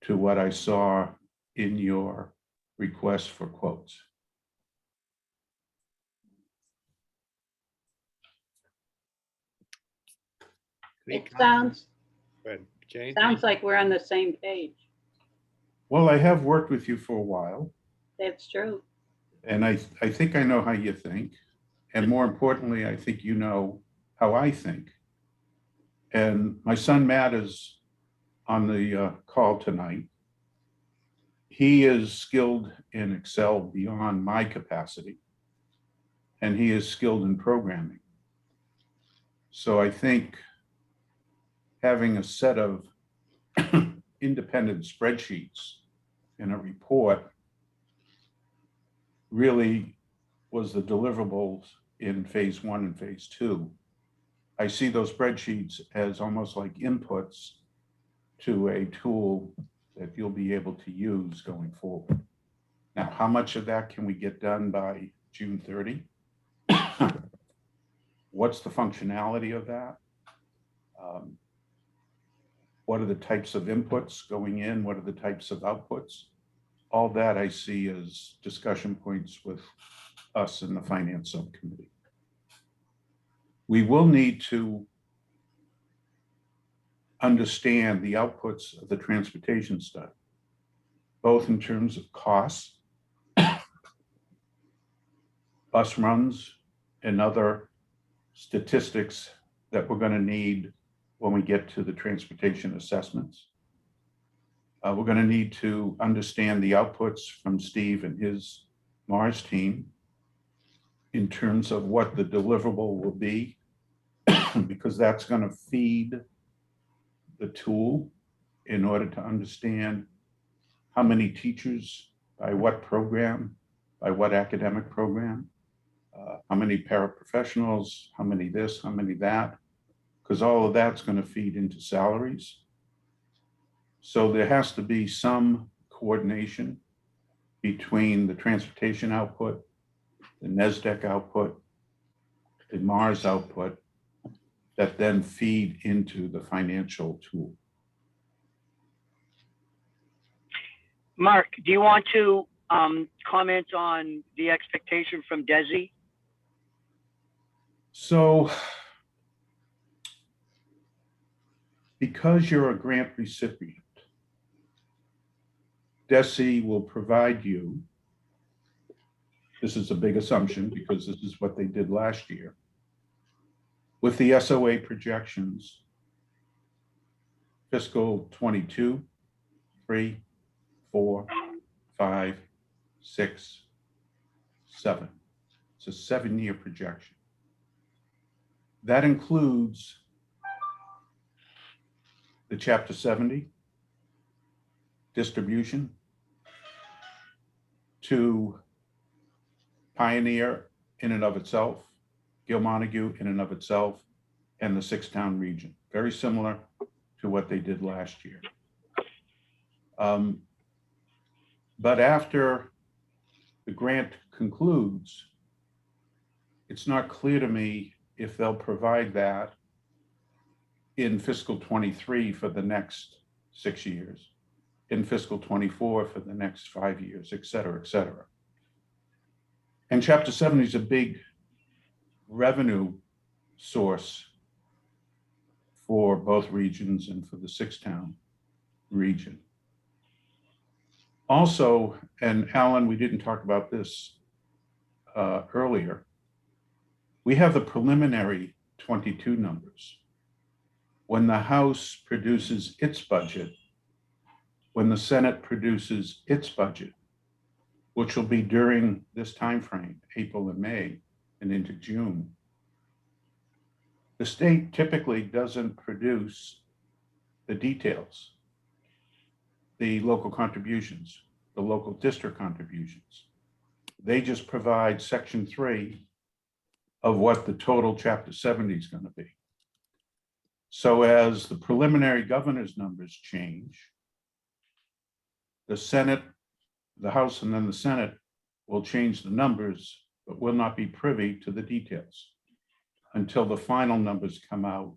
to what I saw in your request for quotes. Any It comments? sounds, Go ahead, Jane. sounds like we're on the same page. Well, I have worked with you for a while, That's true. and I think I know how you think. And more importantly, I think you know how I think. And my son Matt is on the call tonight. He is skilled in Excel beyond my capacity, and he is skilled in programming. So I think having a set of independent spreadsheets in a report really was the deliverables in phase 1 and phase 2. I see those spreadsheets as almost like inputs to a tool that you'll be able to use going forward. Now, how much of that can we get done by June 30? What's the functionality of that? What are the types of inputs going in? What are the types of outputs? All that I see as discussion points with us in the finance subcommittee. We will need to understand the outputs of the transportation study, both in terms of costs, bus runs, and other statistics that we're going to need when we get to the transportation assessments. We're going to need to understand the outputs from Steve and his Mars team in terms of what the deliverable will be, because that's going to feed the tool in order to understand how many teachers, by what program, by what academic program, how many paraprofessionals, how many this, how many that, because all of that's going to feed into salaries. So there has to be some coordination between the transportation output, the NESDEC output, the Mars output, that then feed into the financial tool. Mark, do you want to comment on the expectation from DESI? So, because you're a grant recipient, DESI will provide you, this is a big assumption because this is what they did last year, with the SOA projections, fiscal 22, 3, 4, 5, 6, 7. It's a 7-year projection. That includes the Chapter 70 distribution to Pioneer in and of itself, Gil-Montague in and of itself, and the 6-town region. Very similar to what they did last year. But after the grant concludes, it's not clear to me if they'll provide that in fiscal 23 for the next 6 years, in fiscal 24 for the next 5 years, et cetera, et cetera. And Chapter 70 is a big revenue source for both regions and for the 6-town region. Also, and Alan, we didn't talk about this earlier, we have the preliminary 22 numbers. When the House produces its budget, when the Senate produces its budget, which will be during this time frame, April and May and into June, the state typically doesn't produce the details, the local contributions, the local district contributions. They just provide Section 3 of what the total Chapter 70 is going to be. So as the preliminary governor's numbers change, the Senate, the House, and then the Senate will change the numbers, but will not be privy to the details until the final numbers come out,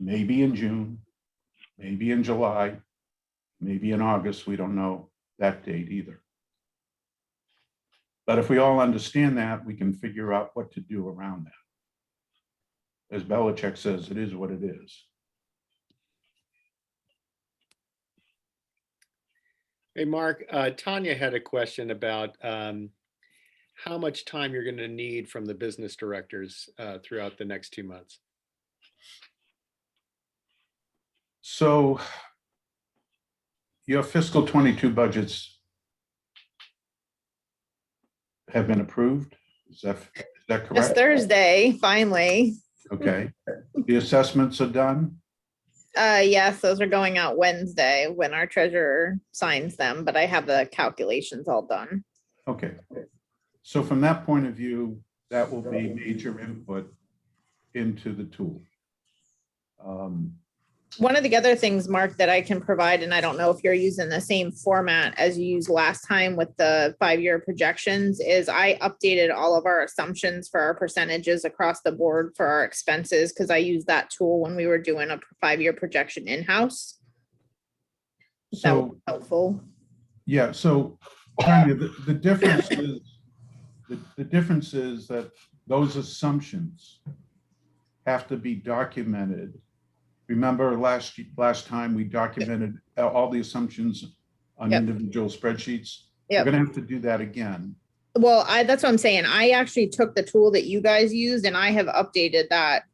maybe in June, maybe in July, maybe in August. We don't know that date either. But if we all understand that, we can figure out what to do around that. As Belichick says, it is what it is. Hey, Mark, Tanya had a question about how much time you're going to need from the business directors throughout the next 2 months. So your fiscal 22 budgets have been approved? Is that This correct? Thursday, finally. Okay. The assessments are done? Yes, those are going out Wednesday when our treasurer signs them, but I have the calculations all done. Okay. So from that point of view, that will be major input into the tool. One of the other things, Mark, that I can provide, and I don't know if you're using the same format as you used last time with the 5-year projections, is I updated all of our assumptions for our percentages across the board for our expenses, because I used that tool when we were doing a 5-year projection in-house. That would be helpful. Yeah, so Tanya, the difference is the difference is that those assumptions have to be documented. Remember last time we documented all the assumptions on individual spreadsheets? We're gonna have to do that again. Well, that's what I'm saying. I actually took the tool that you guys used and I have updated that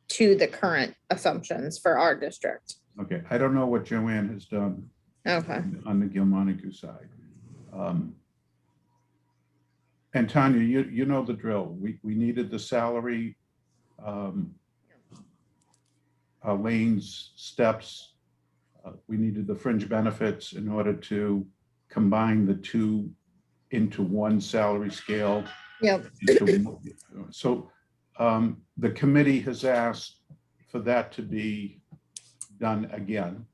to the current assumptions for our district. Okay, I don't know what Joanne has done. Okay. On the Gil-Montague side. And Tanya, you know the drill. We needed the salary lanes, steps. We needed the fringe benefits in order to combine the two into one salary scale. Yep. So the committee has asked for that to be done again.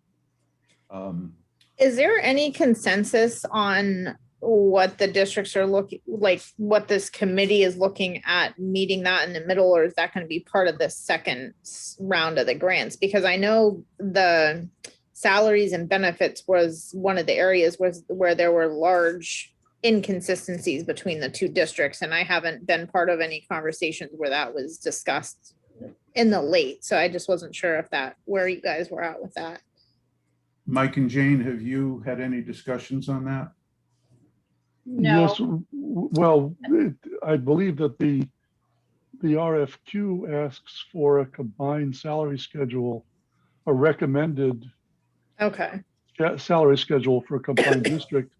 Is there any consensus on what the districts are looking, like what this committee is looking at meeting that in the middle, or is that going to be part of the second round of the grants? Because I know the salaries and benefits was one of the areas where there were large inconsistencies between the two districts, and I haven't been part of any conversations where that was discussed in the late. So I just wasn't sure if where you guys were at with that. Mike and Jane, have you had any discussions on that? No. Yes, well, I believe that the RFQ asks for a combined salary schedule, a recommended salary schedule for a combined district.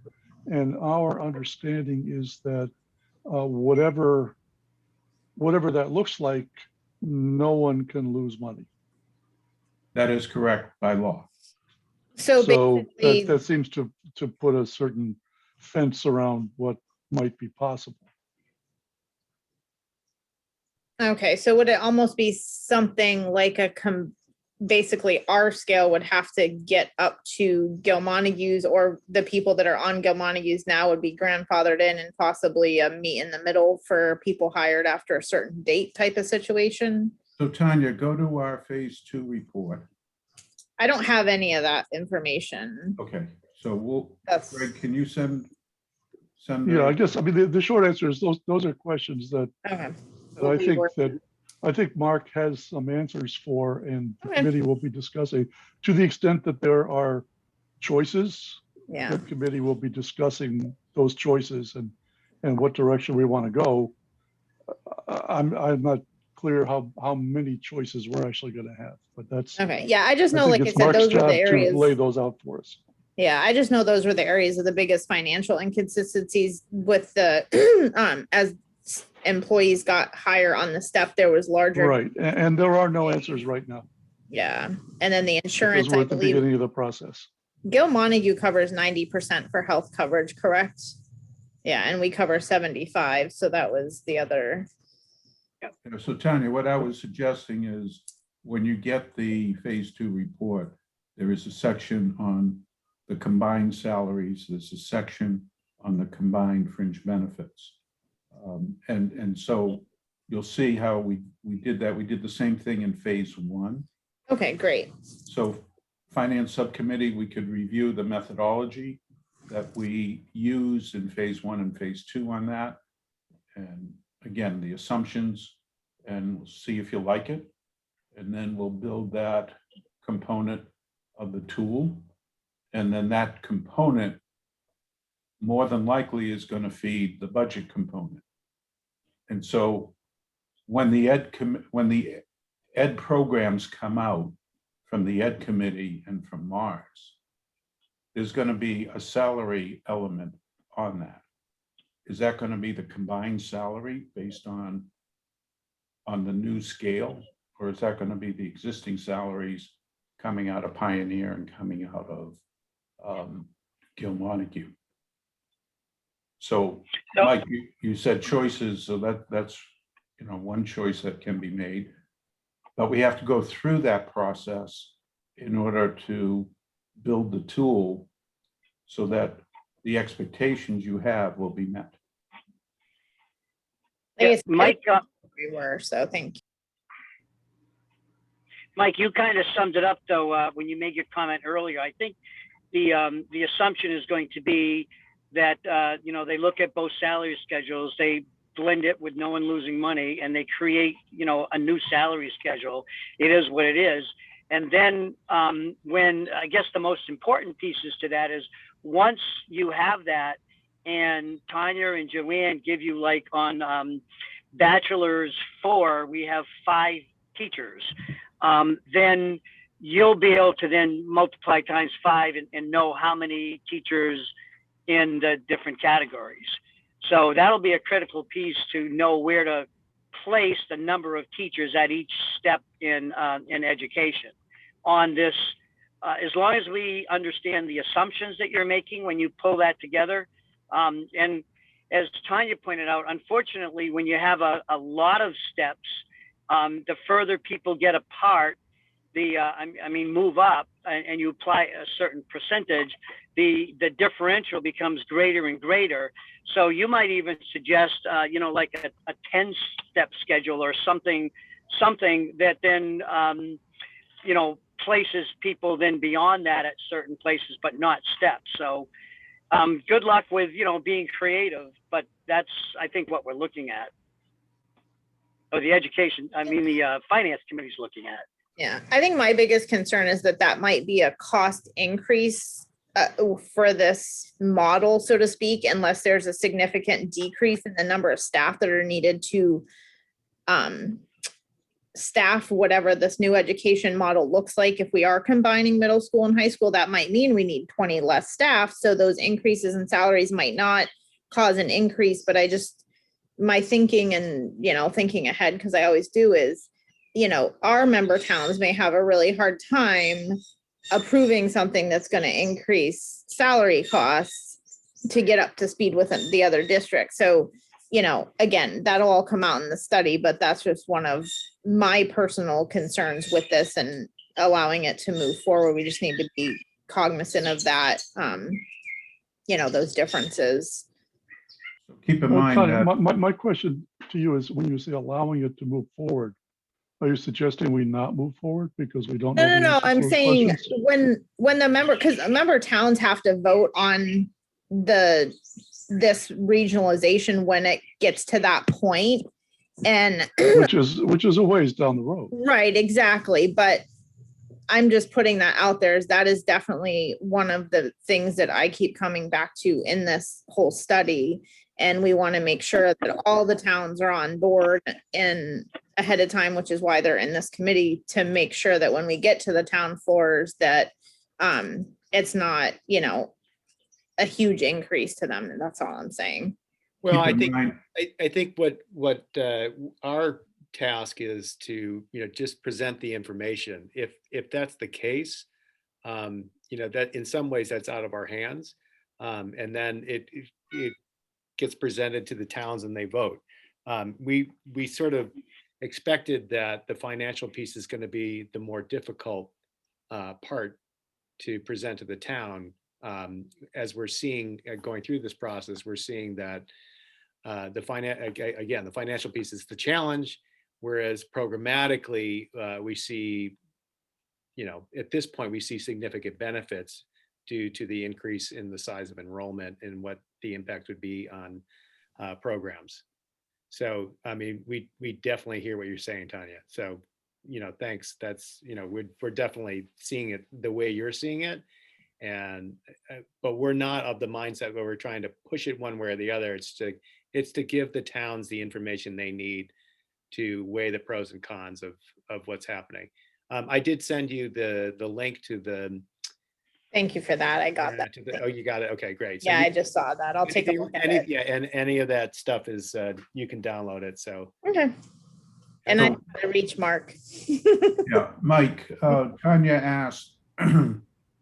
And our understanding is that whatever that looks like, no one can lose money. That is correct by law. So So basically, that seems to put a certain fence around what might be possible. okay, so would it almost be something like basically our scale would have to get up to Gil Montague's, or the people that are on Gil Montague's now would be grandfathered in, and possibly a meet in the middle for people hired after a certain date type of situation? So Tanya, go to our phase 2 report. I don't have any of that information. Okay, so we'll, That's, Greg, can you send? Yeah, I guess, I mean, the short answer is those are questions that okay, I think Mark has some answers for, and the Okay. committee will be discussing. To the extent that there are choices, yeah. the committee will be discussing those choices and what direction we want to go. I'm not clear how many choices we're actually going to have, but that's, Okay, yeah, I just I know, think like I it's said, Mark's those were job the to areas. lay those out for us. Yeah, I just know those were the areas of the biggest financial inconsistencies with the, as employees got higher on the step, there was larger. Right, and there are no answers right now, Yeah, and then the because insurance, we're I at the believe, beginning of the process. Gil Montague covers 90% for health coverage, correct? Yeah, and we cover 75, so that was the other. So Tanya, what I was suggesting is when you get the phase 2 report, there is a section on the combined salaries. There's a section on the combined fringe benefits. And so you'll see how we did that. We did the same thing in phase 1. Okay, great. So finance subcommittee, we could review the methodology that we use in phase 1 and phase 2 on that. And again, the assumptions, and we'll see if you like it. And then we'll build that component of the tool. And then that component more than likely is going to feed the budget component. And so when the ed programs come out from the ed committee and from Mars, there's going to be a salary element on that. Is that going to be the combined salary based on the new scale? Or is that going to be the existing salaries coming out of Pioneer and coming out of Gil Montague? So Mike, you said choices, so that's one choice that can be made. But we have to go through that process in order to build the tool so that the expectations you have will be met. Mike, We were, so thank you. Mike, you kind of summed it up though when you made your comment earlier. I think the assumption is going to be that they look at both salary schedules, they blend it with no one losing money, and they create a new salary schedule. It is what it is. And then when I guess the most important pieces to that is once you have that, and Tanya and Joanne give you, like on bachelor's 4, we have 5 teachers. Then you'll be able to then multiply times 5 and know how many teachers in the different categories. So that'll be a critical piece to know where to place the number of teachers at each step in education on this. As long as we understand the assumptions that you're making when you pull that together. And as Tanya pointed out, unfortunately, when you have a lot of steps, the further people get apart, move up and you apply a certain percentage, the differential becomes greater and greater. So you might even suggest, like a 10-step schedule or something that then, places people then beyond that at certain places, but not steps. So good luck with, being creative, but that's, I think, what we're looking at. Or the finance committee's looking at. Yeah, I think my biggest concern is that might be a cost increase for this model, so to speak, unless there's a significant decrease in the number of staff that are needed to staff whatever this new education model looks like. If we are combining middle school and high school, that might mean we need 20 less staff. So those increases in salaries might not cause an increase, but I just, my thinking and, thinking ahead, because I always do, is, our member towns may have a really hard time approving something that's going to increase salary costs to get up to speed with the other districts. So, again, that'll all come out in the study, but that's just one of my personal concerns with this and allowing it to move forward. We just need to be cognizant of that, those differences. Keep in Well, mind Tanya, that, my question to you is, when you say allowing it to move forward, are you suggesting we not move forward because we don't know? No, the no, no, answers to I'm those saying questions? when the member, because member towns have to vote on this regionalization when it gets to that point. And Which is a ways down the road. right, exactly. But I'm just putting that out there, as that is definitely one of the things that I keep coming back to in this whole study. And we want to make sure that all the towns are on board and ahead of time, which is why they're in this committee, to make sure that when we get to the town floors, that it's not, a huge increase to them. And that's all I'm saying. Well, keep in mind, I think what our task is to, just present the information. If that's the case, that in some ways that's out of our hands. And then it gets presented to the towns and they vote. We sort of expected that the financial piece is going to be the more difficult part to present to the town. As we're seeing going through this process, we're seeing that the financial piece is the challenge, whereas programmatically we see, at this point we see significant benefits due to the increase in the size of enrollment and what the impact would be on programs. So, I mean, we definitely hear what you're saying, Tanya. So, thanks. That's, we're definitely seeing it the way you're seeing it. And, but we're not of the mindset where we're trying to push it one way or the other. It's to give the towns the information they need to weigh the pros and cons of what's happening. I did send you the link to the. Thank you for that. I got that. Oh, you got it. Okay, great. So Yeah, I just saw that. I'll take a look at it. Yeah, and any of that stuff is, you can download it, so. Okay. And I know how to reach Mark. yeah, Mike, Tanya asked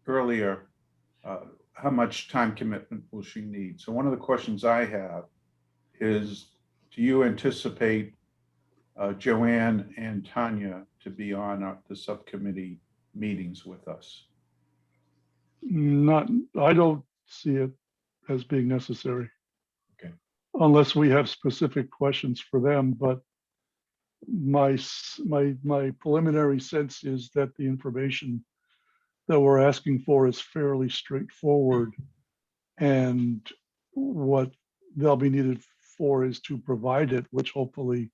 earlier, how much time commitment will she need? So one of the questions I have is, do you anticipate Joanne and Tanya to be on the subcommittee meetings with us? I don't see it as being necessary. Okay. Unless we have specific questions for them, but my preliminary sense is that the information that we're asking for is fairly straightforward. And what they'll be needed for is to provide it, which hopefully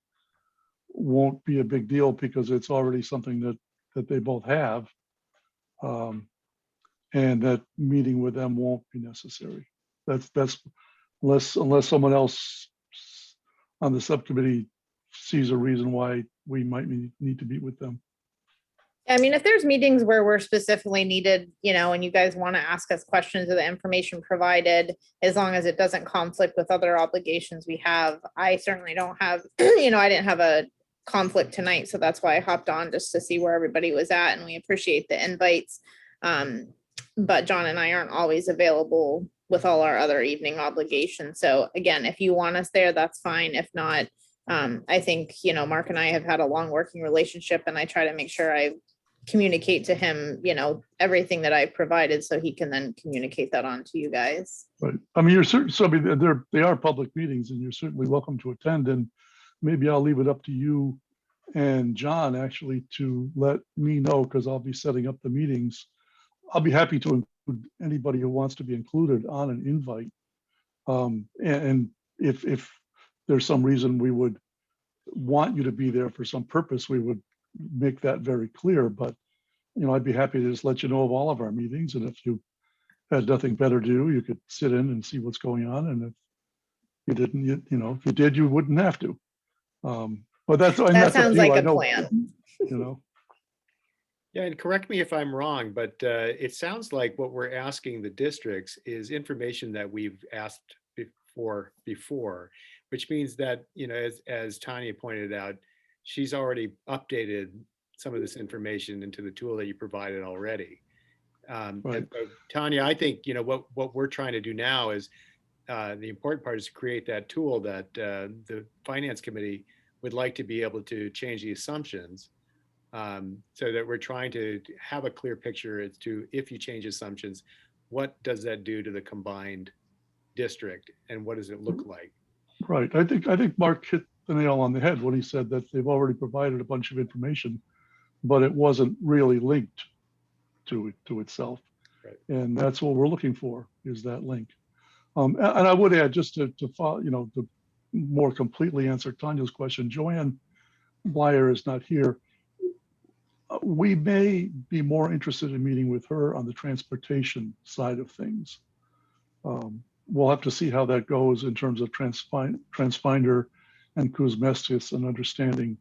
won't be a big deal because it's already something that they both have. And that meeting with them won't be necessary. That's unless someone else on the subcommittee sees a reason why we might need to meet with them. I mean, if there's meetings where we're specifically needed, and you guys want to ask us questions of the information provided, as long as it doesn't conflict with other obligations we have. I certainly don't have, I didn't have a conflict tonight, so that's why I hopped on just to see where everybody was at, and we appreciate the invites. But John and I aren't always available with all our other evening obligations. So again, if you want us there, that's fine. If not, I think, Mark and I have had a long working relationship, and I try to make sure I communicate to him, everything that I provided, so he can then communicate that on to you guys. Right. I mean, you're certain, so I mean, they are public meetings and you're certainly welcome to attend. And maybe I'll leave it up to you and John actually to let me know, because I'll be setting up the meetings. I'll be happy to include anybody who wants to be included on an invite. And if there's some reason we would want you to be there for some purpose, we would make that very clear. But, I'd be happy to just let you know of all of our meetings. And if you had nothing better to do, you could sit in and see what's going on. And if you didn't, if you did, you wouldn't have to. But that's sounds like a plan. Yeah, and correct me if I'm wrong, but it sounds like what we're asking the districts is information that we've asked before. which means that, you know, as Tanya pointed out, she's already updated some of this information into the tool that you provided already. And Right. so, Tanya, I think, you know, what we're trying to do now is, the important part is to create that tool that the finance committee would like to be able to change the assumptions, so that we're trying to have a clear picture as to, if you change assumptions, what does that do to the combined district and what does it look like? Right. I think Mark hit the nail on the head when he said that they've already provided a bunch of information, but it wasn't really linked to itself. Right. And that's what we're looking for, is that link. And I would add, just to follow, you know, to more completely answer Tanya's question, Joanne Blyer is not here. We may be more interested in meeting with her on the transportation side of things. We'll have to see how that goes in terms of Transfinder and Kuzmeskis and understanding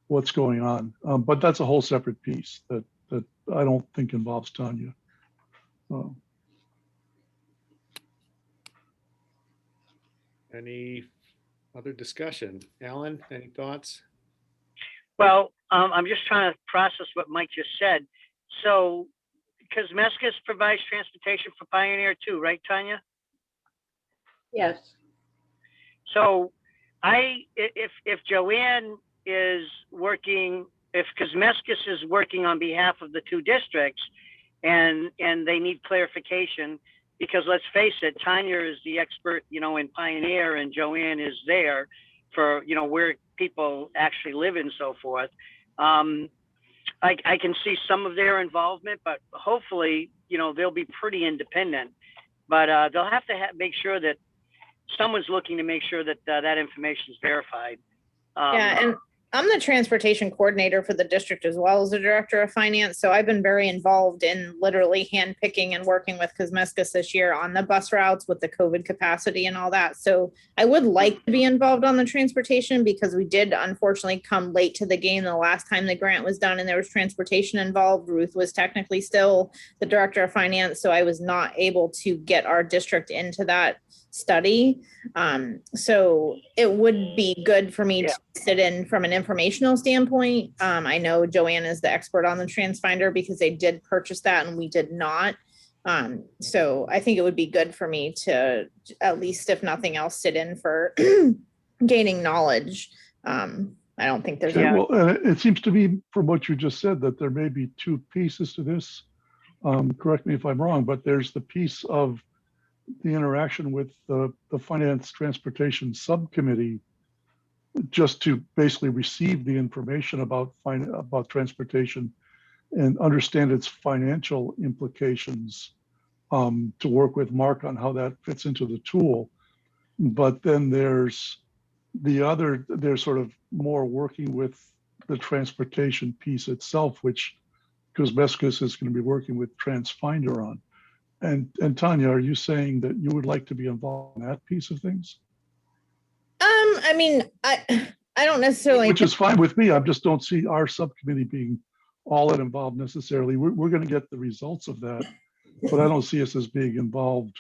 what's going on. But that's a whole separate piece that I don't think involves Tanya. Any other discussion? Alan, any thoughts? Well, I'm just trying to process what Mike just said. So, Kuzmeskis provides transportation for Pioneer too, right, Tanya? Yes. So, if Joanne is working, if Kuzmeskis is working on behalf of the two districts, and they need clarification, because let's face it, Tanya is the expert, you know, in Pioneer, and Joanne is there for, you know, where people actually live and so forth. I can see some of their involvement, but hopefully, you know, they'll be pretty independent. But they'll have to make sure that someone's looking to make sure that that information is verified. Yeah, and I'm the transportation coordinator for the district as well as the director of finance. So I've been very involved in literally handpicking and working with Kuzmeskis this year on the bus routes with the COVID capacity and all that. So I would like to be involved on the transportation, because we did unfortunately come late to the game the last time the grant was done and there was transportation involved. Ruth was technically still the director of finance, so I was not able to get our district into that study. So it would be good for me to sit in from an informational standpoint. I know Joanne is the expert on the Transfinder because they did purchase that and we did not. So I think it would be good for me to, at least if nothing else, sit in for gaining knowledge. I don't think there's. Okay, well, it seems to me from what you just said that there may be two pieces to this. Correct me if I'm wrong, but there's the piece of the interaction with the Finance Transportation Subcommittee, just to basically receive the information about transportation and understand its financial implications, to work with Mark on how that fits into the tool. But then there's sort of more working with the transportation piece itself, which Kuzmeskis is going to be working with Transfinder on. And Tanya, are you saying that you would like to be involved in that piece of things? I mean, I don't necessarily. Which is fine with me. I just don't see our subcommittee being all that involved necessarily. We're going to get the results of that, but I don't see us as being involved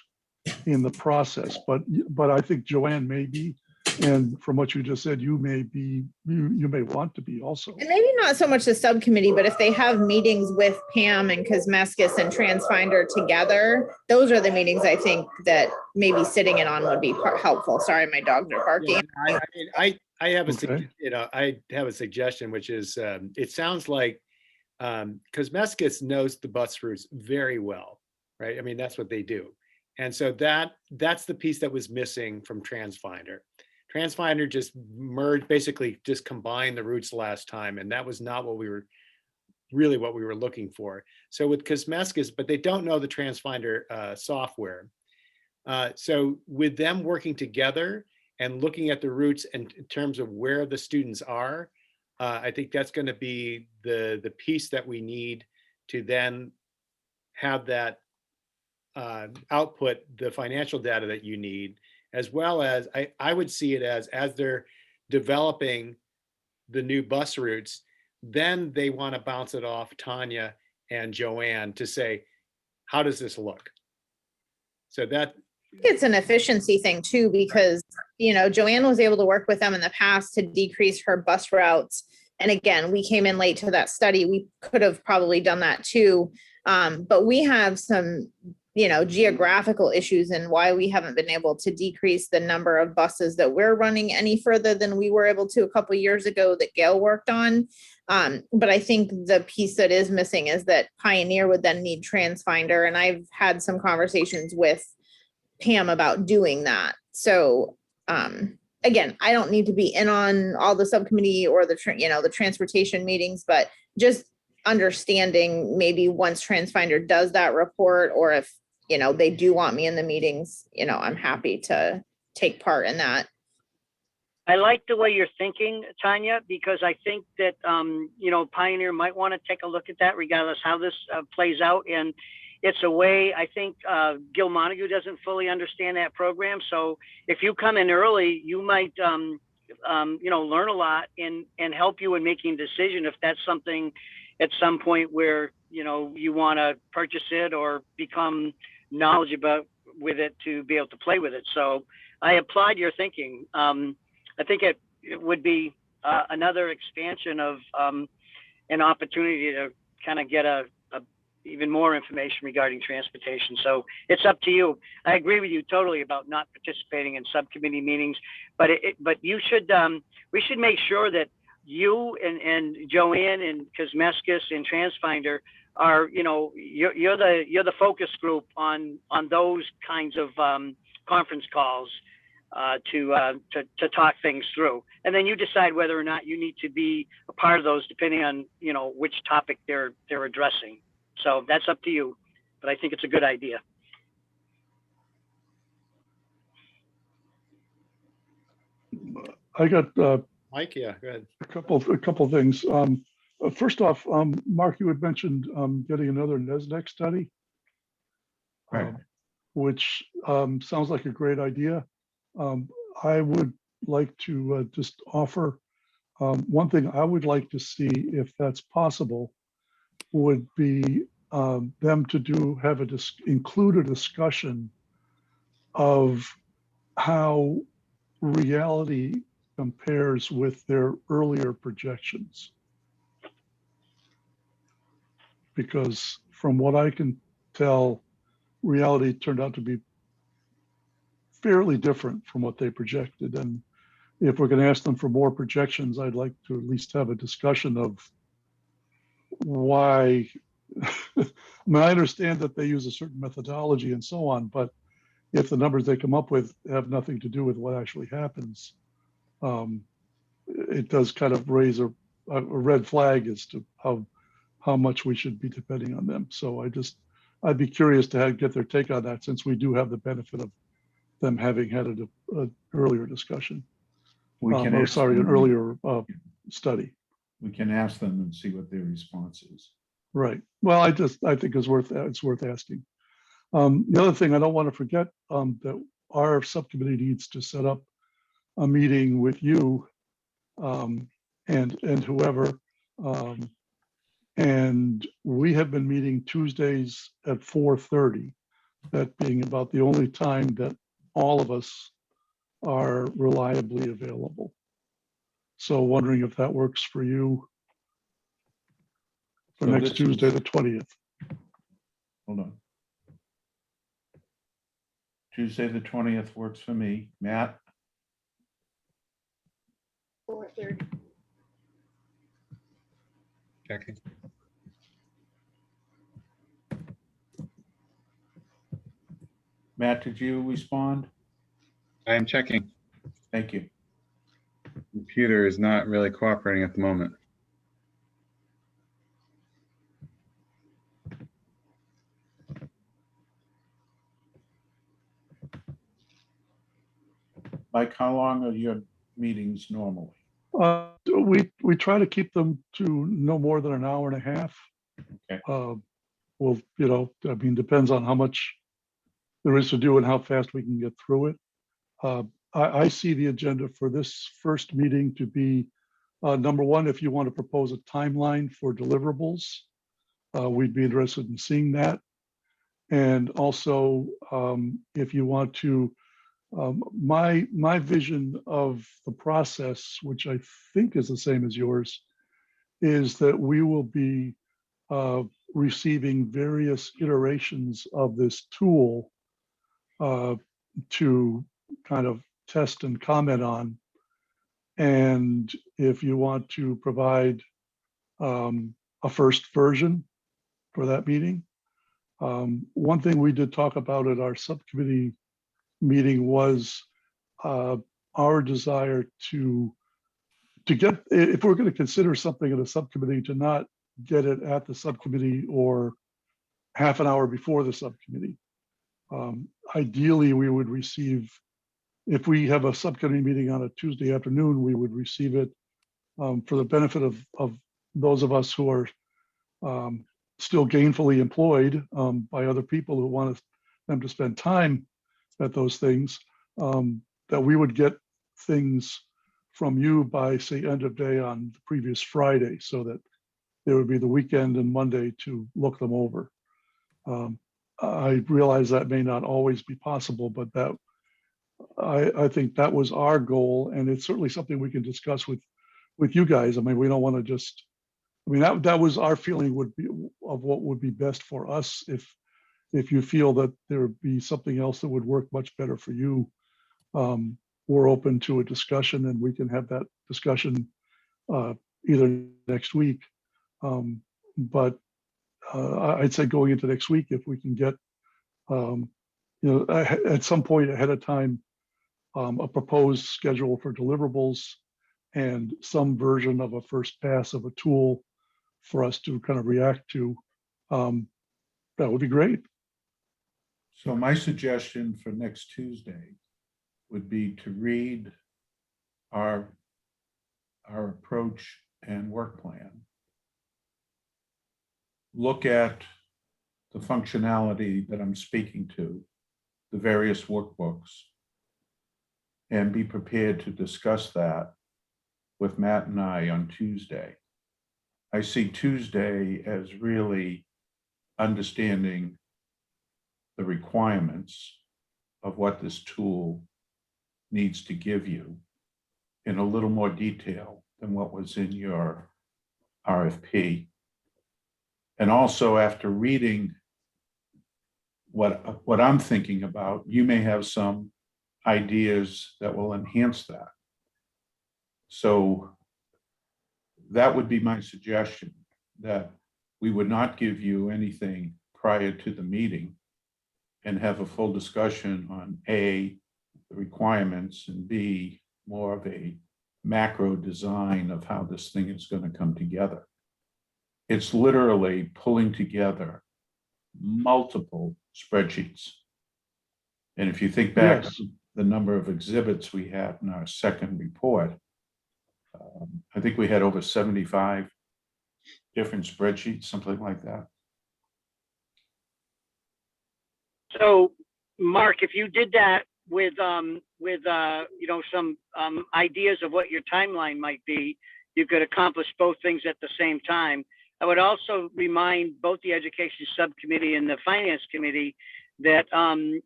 in the process. But I think Joanne may be, and from what you just said, you may be, you may want to be also. And maybe not so much the subcommittee, but if they have meetings with Pam and Kuzmeskis and Transfinder together, those are the meetings I think that maybe sitting in on would be helpful. Sorry, my dogs are barking. Yeah, I have a Okay. I have a suggestion, which is, it sounds like Kuzmeskis knows the bus routes very well, right? I mean, that's what they do. And so that's the piece that was missing from Transfinder. Transfinder just merged, basically just combined the routes last time, and that was not what we were looking for. So with Kuzmeskis, but they don't know the Transfinder software. So with them working together and looking at the routes in terms of where the students are, I think that's going to be the piece that we need to then have that output the financial data that you need, as well as I would see it as they're developing the new bus routes, then they want to bounce it off Tanya and Joanne to say, how does this look? So It's an efficiency thing too, because, you know, Joanne was able to work with them in the past to decrease her bus routes. And again, we came in late to that study. We could have probably done that too. But we have some, you know, geographical issues and why we haven't been able to decrease the number of buses that we're running any further than we were able to a couple of years ago that Gail worked on. But I think the piece that is missing is that Pioneer would then need TransFinder. And I've had some conversations with Pam about doing that. So again, I don't need to be in on all the subcommittee or the, you know, the transportation meetings, but just understanding maybe once TransFinder does that report, or if, you know, they do want me in the meetings, you know, I'm happy to take part in that. I like the way you're thinking, Tanya, because I think that, you know, Pioneer might want to take a look at that regardless how this plays out. And it's a way, I think Gil Montague doesn't fully understand that program. So if you come in early, you might, you know, learn a lot and help you in making a decision if that's something at some point where, you know, you want to purchase it or become knowledgeable with it to be able to play with it. So I applaud your thinking. I think it would be another expansion of an opportunity to kind of get even more information regarding transportation. So it's up to you. I agree with you totally about not participating in subcommittee meetings, but you should, we should make sure that you and Joanne and Kosmeskis and TransFinder are, you know, you're the focus group on those kinds of conference calls to talk things through. And then you decide whether or not you need to be a part of those depending on, you know, which topic they're addressing. So that's up to you, but I think it's a good idea. I got Mike, yeah, go ahead. a couple of things. First off, Mark, you had mentioned getting another NESDEC study, Right. which sounds like a great idea. I would like to just offer one thing I would like to see, if that's possible, would be them to include a discussion of how reality compares with their earlier projections. Because from what I can tell, reality turned out to be fairly different from what they projected. And if we're going to ask them for more projections, I'd like to at least have a discussion of why. I mean, I understand that they use a certain methodology and so on, but if the numbers they come up with have nothing to do with what actually happens, it does kind of raise a red flag as to how much we should be depending on them. So I'd be curious to get their take on that, since we do have the benefit of them having had an earlier discussion. We can Or ask sorry, an them- earlier study. We can ask them and see what their response is. Right. Well, I think it's worth asking. The other thing I don't want to forget, that our subcommittee needs to set up a meeting with you and whoever. And we have been meeting Tuesdays at 4:30, that being about the only time that all of us are reliably available. So wondering if that works for you for So next this Tuesday, is- the 20th. Hold on. Tuesday, the 20th works for me. Matt? 4:30. Checking. Matt, did you respond? I am checking. Thank you. Computer is not really cooperating at the moment. Mike, how long are your meetings normally? We try to keep them to no more than an hour and a half. Okay. Well, I mean, depends on how much there is to do and how fast we can get through it. I see the agenda for this first meeting to be, number one, if you want to propose a timeline for deliverables, we'd be interested in seeing that. And also, if you want to, my vision of the process, which I think is the same as yours, is that we will be receiving various iterations of this tool to kind of test and comment on. And if you want to provide a first version for that meeting, one thing we did talk about at our subcommittee meeting was our desire to get, if we're going to consider something in a subcommittee, to not get it at the subcommittee or half an hour before the subcommittee. Ideally, we would receive, if we have a subcommittee meeting on a Tuesday afternoon, we would receive it for the benefit of those of us who are still gainfully employed by other people who want them to spend time at those things, that we would get things from you by, say, end of day on the previous Friday, so that there would be the weekend and Monday to look them over. I realize that may not always be possible, but that I think that was our goal, and it's certainly something we can discuss with you guys. I mean, we don't want to just, I mean, that was our feeling would be of what would be best for us. If you feel that there would be something else that would work much better for you, we're open to a discussion, and we can have that discussion either next week. But I'd say going into next week, if we can get, at some point ahead of time, a proposed schedule for deliverables and some version of a first pass of a tool for us to kind of react to, that would be great. So my suggestion for next Tuesday would be to read our approach and work plan. Look at the functionality that I'm speaking to, the various workbooks, and be prepared to discuss that with Matt and I on Tuesday. I see Tuesday as really understanding the requirements of what this tool needs to give you in a little more detail than what was in your RFP. And also, after reading what I'm thinking about, you may have some ideas that will enhance that. So that would be my suggestion, that we would not give you anything prior to the meeting and have a full discussion on A, the requirements, and B, more of a macro design of how this thing is going to come together. It's literally pulling together multiple spreadsheets. And if you think back to the number of exhibits we had in our second report, I think we had over 75 different spreadsheets, something like that. So, Mark, if you did that with some ideas of what your timeline might be, you could accomplish both things at the same time. I would also remind both the Education Subcommittee and the Finance Committee that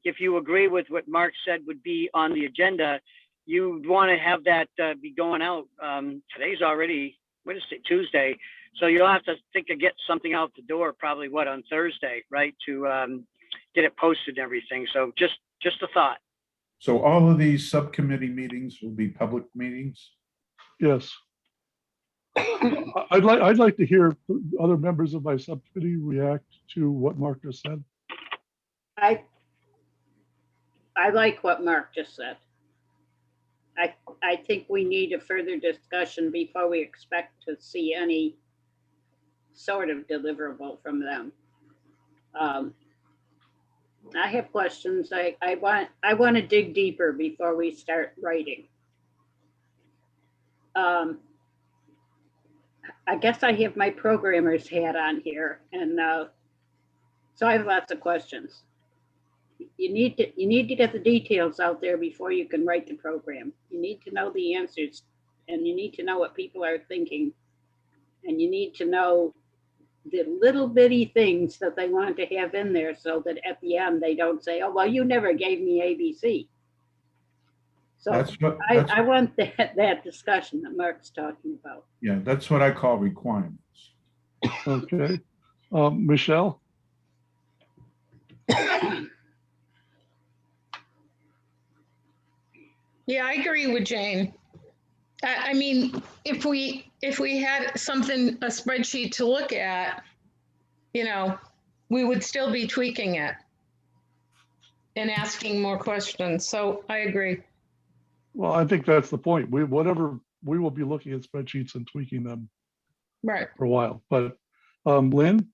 if you agree with what Mark said would be on the agenda, you want to have that be going out. Today's already, what is it, Tuesday? So you'll have to think of get something out the door probably on Thursday, right? To get it posted and everything. So just a thought. So all of these subcommittee meetings will be public meetings? Yes. I'd like to hear other members of my subcommittee react to what Mark just said. I like what Mark just said. I think we need a further discussion before we expect to see any sort of deliverable from them. I have questions. I want to dig deeper before we start writing. I guess I have my programmer's hat on here, and so I have lots of questions. You need to get the details out there before you can write the program. You need to know the answers, and you need to know what people are thinking, and you need to know the little bitty things that they want to have in there so that at the end they don't say, oh, well, you never gave me ABC. So That's what, I want that discussion that Mark's talking about. yeah, that's what I call requirements. Okay. Michelle? Yeah, I agree with Jane. I mean, if we had something, a spreadsheet to look at, you know, we would still be tweaking it and asking more questions. So I agree. Well, I think that's the point. We will be looking at spreadsheets and tweaking them Right. for a while. But Lynn?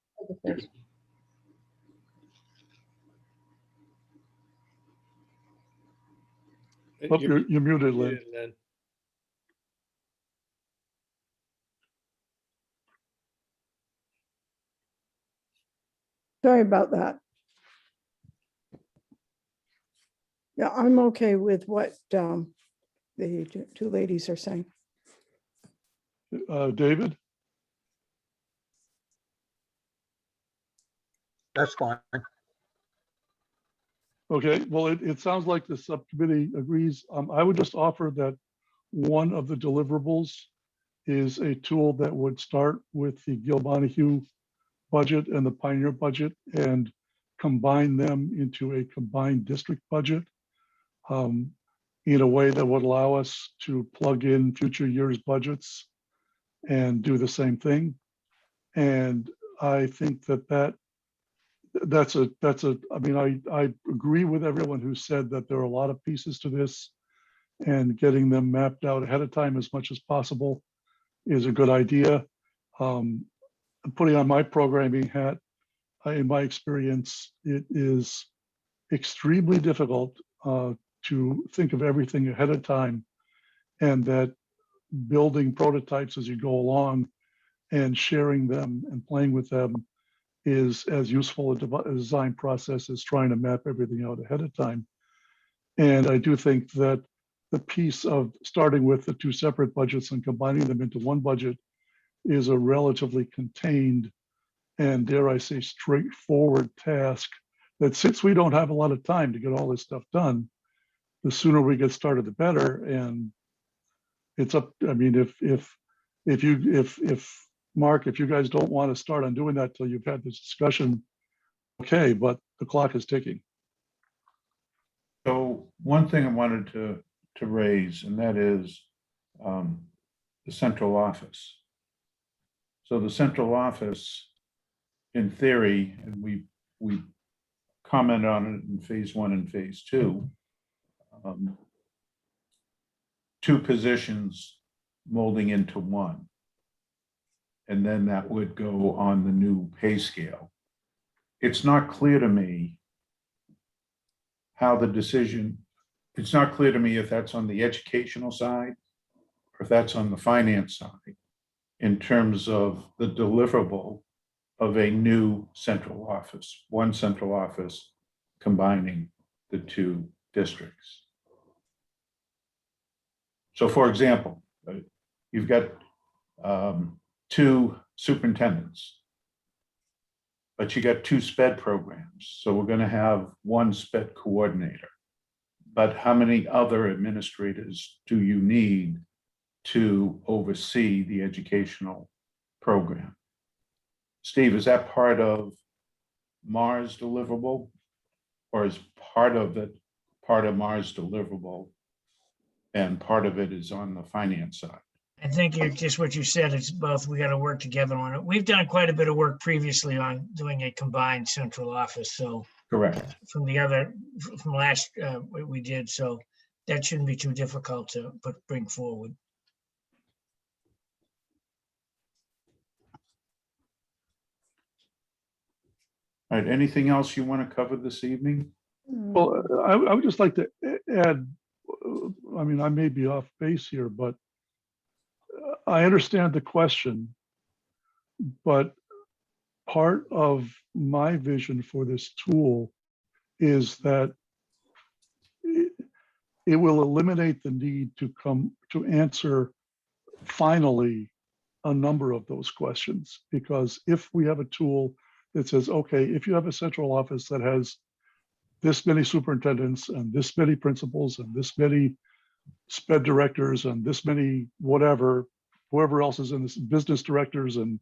Oh, you're muted, Lynn. Lynn. Sorry about that. Yeah, I'm okay with what the two ladies are saying. David? That's fine. Okay, well, it sounds like the subcommittee agrees. I would just offer that one of the deliverables is a tool that would start with the Gil-Bonahue budget and the Pioneer budget and combine them into a combined district budget in a way that would allow us to plug in future years' budgets and do the same thing. And I think that's a, I mean, I agree with everyone who said that there are a lot of pieces to this, and getting them mapped out ahead of time as much as possible is a good idea. Putting on my programming hat, in my experience, it is extremely difficult to think of everything ahead of time, and that building prototypes as you go along and sharing them and playing with them is as useful a design process as trying to map everything out ahead of time. And I do think that the piece of starting with the two separate budgets and combining them into one budget is a relatively contained and, dare I say, straightforward task that, since we don't have a lot of time to get all this stuff done, the sooner we get started, the better. And it's up, I mean, if Mark, if you guys don't want to start on doing that till you've had this discussion, okay, but the clock is ticking. So one thing I wanted to raise, and that is the central office. So the central office, in theory, and we commented on it in phase 1 and phase 2, 2 positions molding into one. And then that would go on the new pay scale. It's not clear to me how the decision, it's not clear to me if that's on the educational side or if that's on the finance side in terms of the deliverable of a new central office, one central office combining the 2 districts. So for example, you've got 2 superintendents, but you got 2 SPED programs. So we're going to have 1 SPED coordinator. But how many other administrators do you need to oversee the educational program? Steve, is that part of Mars deliverable, or is part of Mars deliverable and part of it is on the finance side? I think you're just what you said, it's both, we got to work together on it. We've done quite a bit of work previously on doing a combined central office, so. Correct. From last, we did, so that shouldn't be too difficult to bring forward. All right, anything else you want to cover this evening? Well, I would just like to add, I mean, I may be off base here, but I understand the question, but part of my vision for this tool is that it will eliminate the need to answer finally a number of those questions, because if we have a tool that says, okay, if you have a central office that has this many superintendents and this many principals and this many sped directors and this many whatever, whoever else is in this, business directors and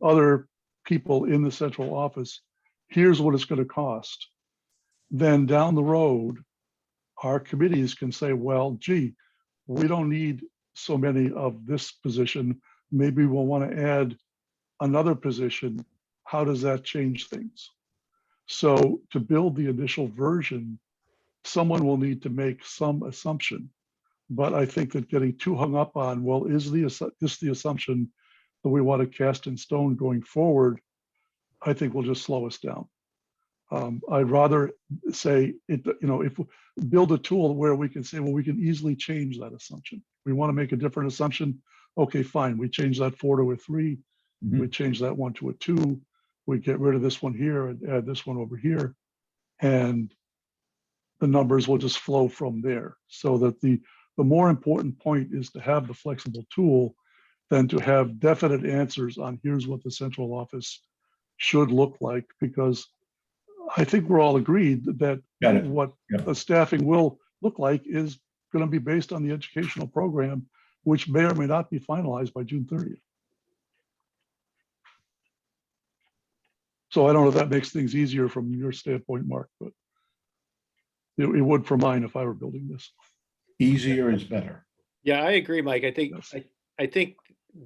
other people in the central office, here's what it's going to cost. Then down the road, our committees can say, well, gee, we don't need so many of this position. Maybe we'll want to add another position. How does that change things? So to build the initial version, someone will need to make some assumption. But I think that getting too hung up on, well, is this the assumption that we want to cast in stone going forward, I think will just slow us down. I'd rather say it, if we build a tool where we can say, well, we can easily change that assumption. We want to make a different assumption. Okay, fine. We change that 4 to a 3. We change that 1 to a 2. We get rid of this one here and add this one over here. And the numbers will just flow from there. So that the more important point is to have the flexible tool than to have definite answers on here's what the central office should look like, because I think we're all agreed that what the staffing will look like is going to be based on the educational program, which may or may not be finalized by June 30th. So I don't know if that makes things easier from your standpoint, Mark, but it would for mine if I were building this. Easier is better. Yeah, I agree, Mike. I think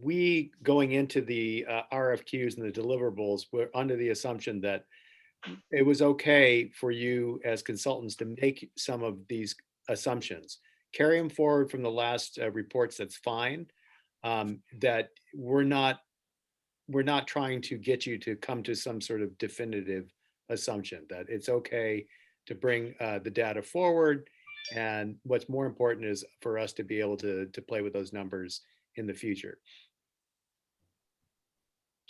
we going into the RFQs and the deliverables were under the assumption that it was okay for you as consultants to make some of these assumptions, carry them forward from the last reports. That's fine. That we're not trying to get you to come to some sort of definitive assumption, that it's okay to bring the data forward. And what's more important is for us to be able to play with those numbers in the future.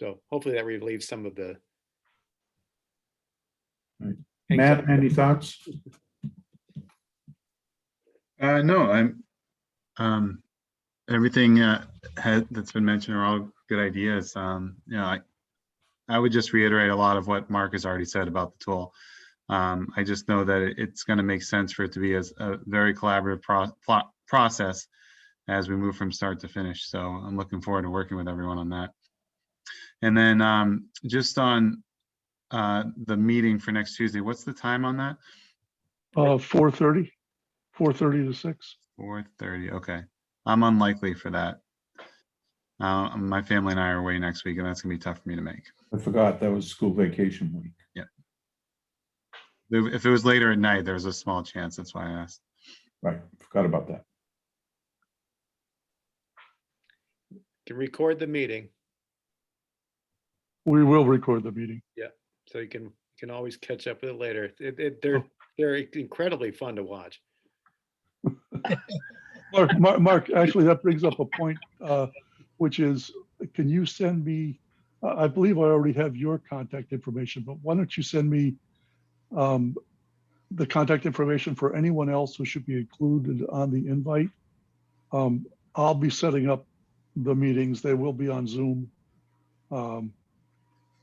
So hopefully that relieves some of the. Matt, any thoughts? No, everything that's been mentioned are all good ideas. I would just reiterate a lot of what Mark has already said about the tool. I just know that it's going to make sense for it to be a very collaborative process as we move from start to finish. So I'm looking forward to working with everyone on that. And then just on the meeting for next Tuesday, what's the time on that? 4:30 to 6. 4:30. Okay. I'm unlikely for that. My family and I are away next week, and that's gonna be tough for me to make. I forgot that was school vacation week. Yeah. If it was later at night, there's a small chance. That's why I asked. Right. Forgot about that. Can record the meeting. We will record the meeting. Yeah. So you can always catch up with it later. They're incredibly fun to watch. Mark, actually, that brings up a point, which is, can you send me, I believe I already have your contact information, but why don't you send me the contact information for anyone else who should be included on the invite? I'll be setting up the meetings. They will be on Zoom.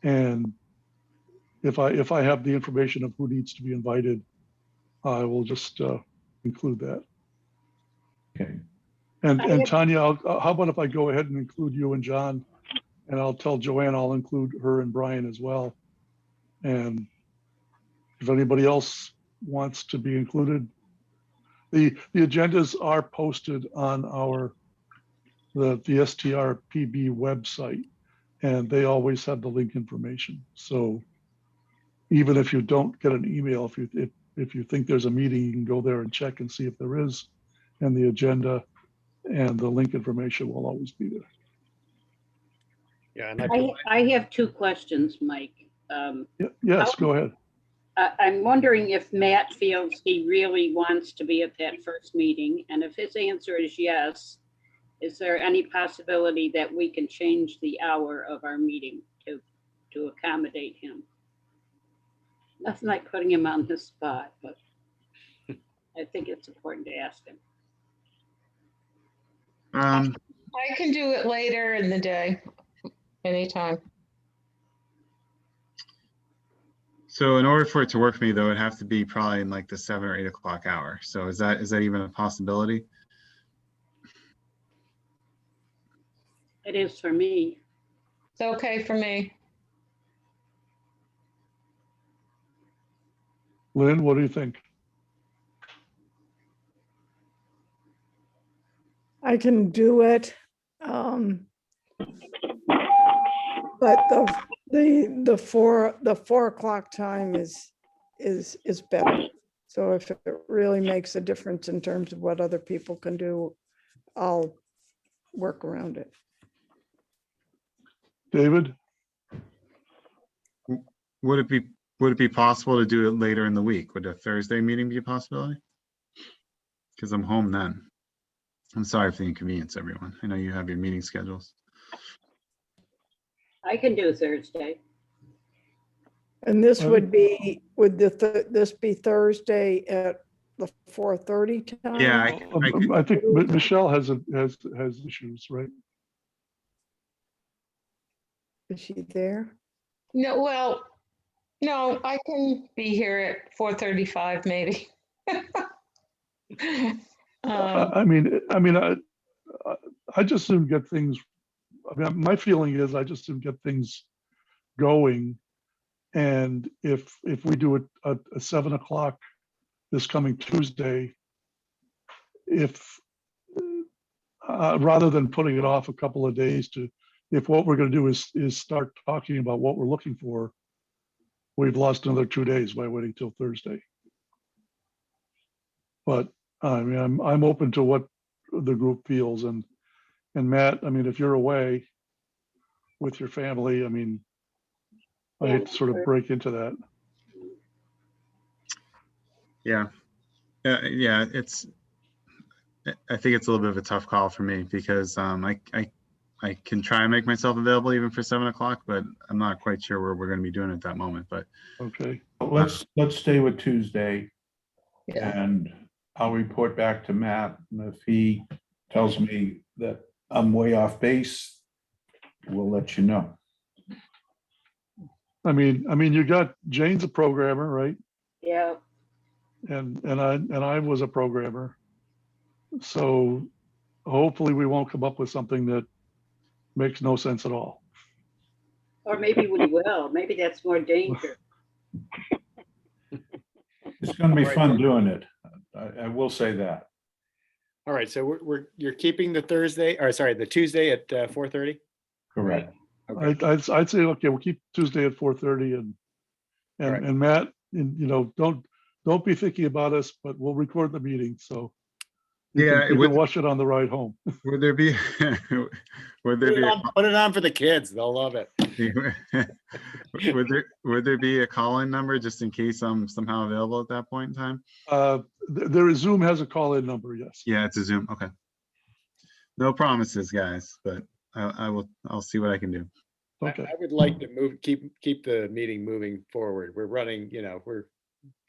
And if I have the information of who needs to be invited, I will just include that. Okay. And Tanya, how about if I go ahead and include you and John, and I'll tell Joanne I'll include her and Brian as well. And if anybody else wants to be included, the agendas are posted on the STRPB website, and they always have the link information. So even if you don't get an email, if you think there's a meeting, you can go there and check and see if there is, and the agenda and the link information will always be there. Yeah, and I have 2 questions, Mike. Yes, go ahead. I'm wondering if Matt feels he really wants to be at that first meeting, and if his answer is yes, is there any possibility that we can change the hour of our meeting to accommodate him? Nothing like putting him on the spot, but I think it's important to ask him. I can do it later in the day, anytime. So in order for it to work for me, though, it'd have to be probably in like the 7 or 8 o'clock hour. So is that even a possibility? It is for me. It's okay for me. Lynn, what do you think? I can do it. But the 4 o'clock time is better. So if it really makes a difference in terms of what other people can do, I'll work around it. David? Would it be possible to do it later in the week? Would a Thursday meeting be a possibility? Because I'm home then. I'm sorry for the inconvenience, everyone. I know you have your meeting schedules. I can do Thursday. And this would be, this be Thursday at the 4:30 time? Yeah, I think Michelle has issues, right? Is she there? No, well, no, I can be here at 4:35 maybe. I just soon get things. I mean, my feeling is I just soon get things going, and if we do a 7 o'clock this coming Tuesday, if rather than putting it off a couple of days if what we're going to do is start talking about what we're looking for, we've lost another 2 days by waiting till Thursday. But I mean, I'm open to what the group feels, and Matt, I mean, if you're away with your family, I mean, I hate to sort of break into that. Yeah. Yeah, I think it's a little bit of a tough call for me because I can try and make myself available even for 7 o'clock, but I'm not quite sure where we're going to be doing at that moment. But okay, let's stay with Tuesday. Yeah. And I'll report back to Matt. And if he tells me that I'm way off base, we'll let you know. I mean, you got Jane's a programmer, right? Yeah. And I was a programmer. So hopefully we won't come up with something that makes no sense at all. Or maybe we will. Maybe that's more danger. It's going to be fun doing it. I will say that. All right, so you're keeping the the Tuesday at 4:30? Correct. Okay. I'd say, okay, we'll keep Tuesday at 4:30 and Matt, you know, don't be thinking about us, but we'll record the meeting. So you can watch it on the ride home. would there be Put it on for the kids. They'll love it. would there be a call-in number just in case I'm somehow available at that point in time? Zoom has a call-in number, yes. Yeah, it's a Zoom. Okay. No promises, guys, but I'll see what I can do. Okay. I would like to keep the meeting moving forward. We're running, we're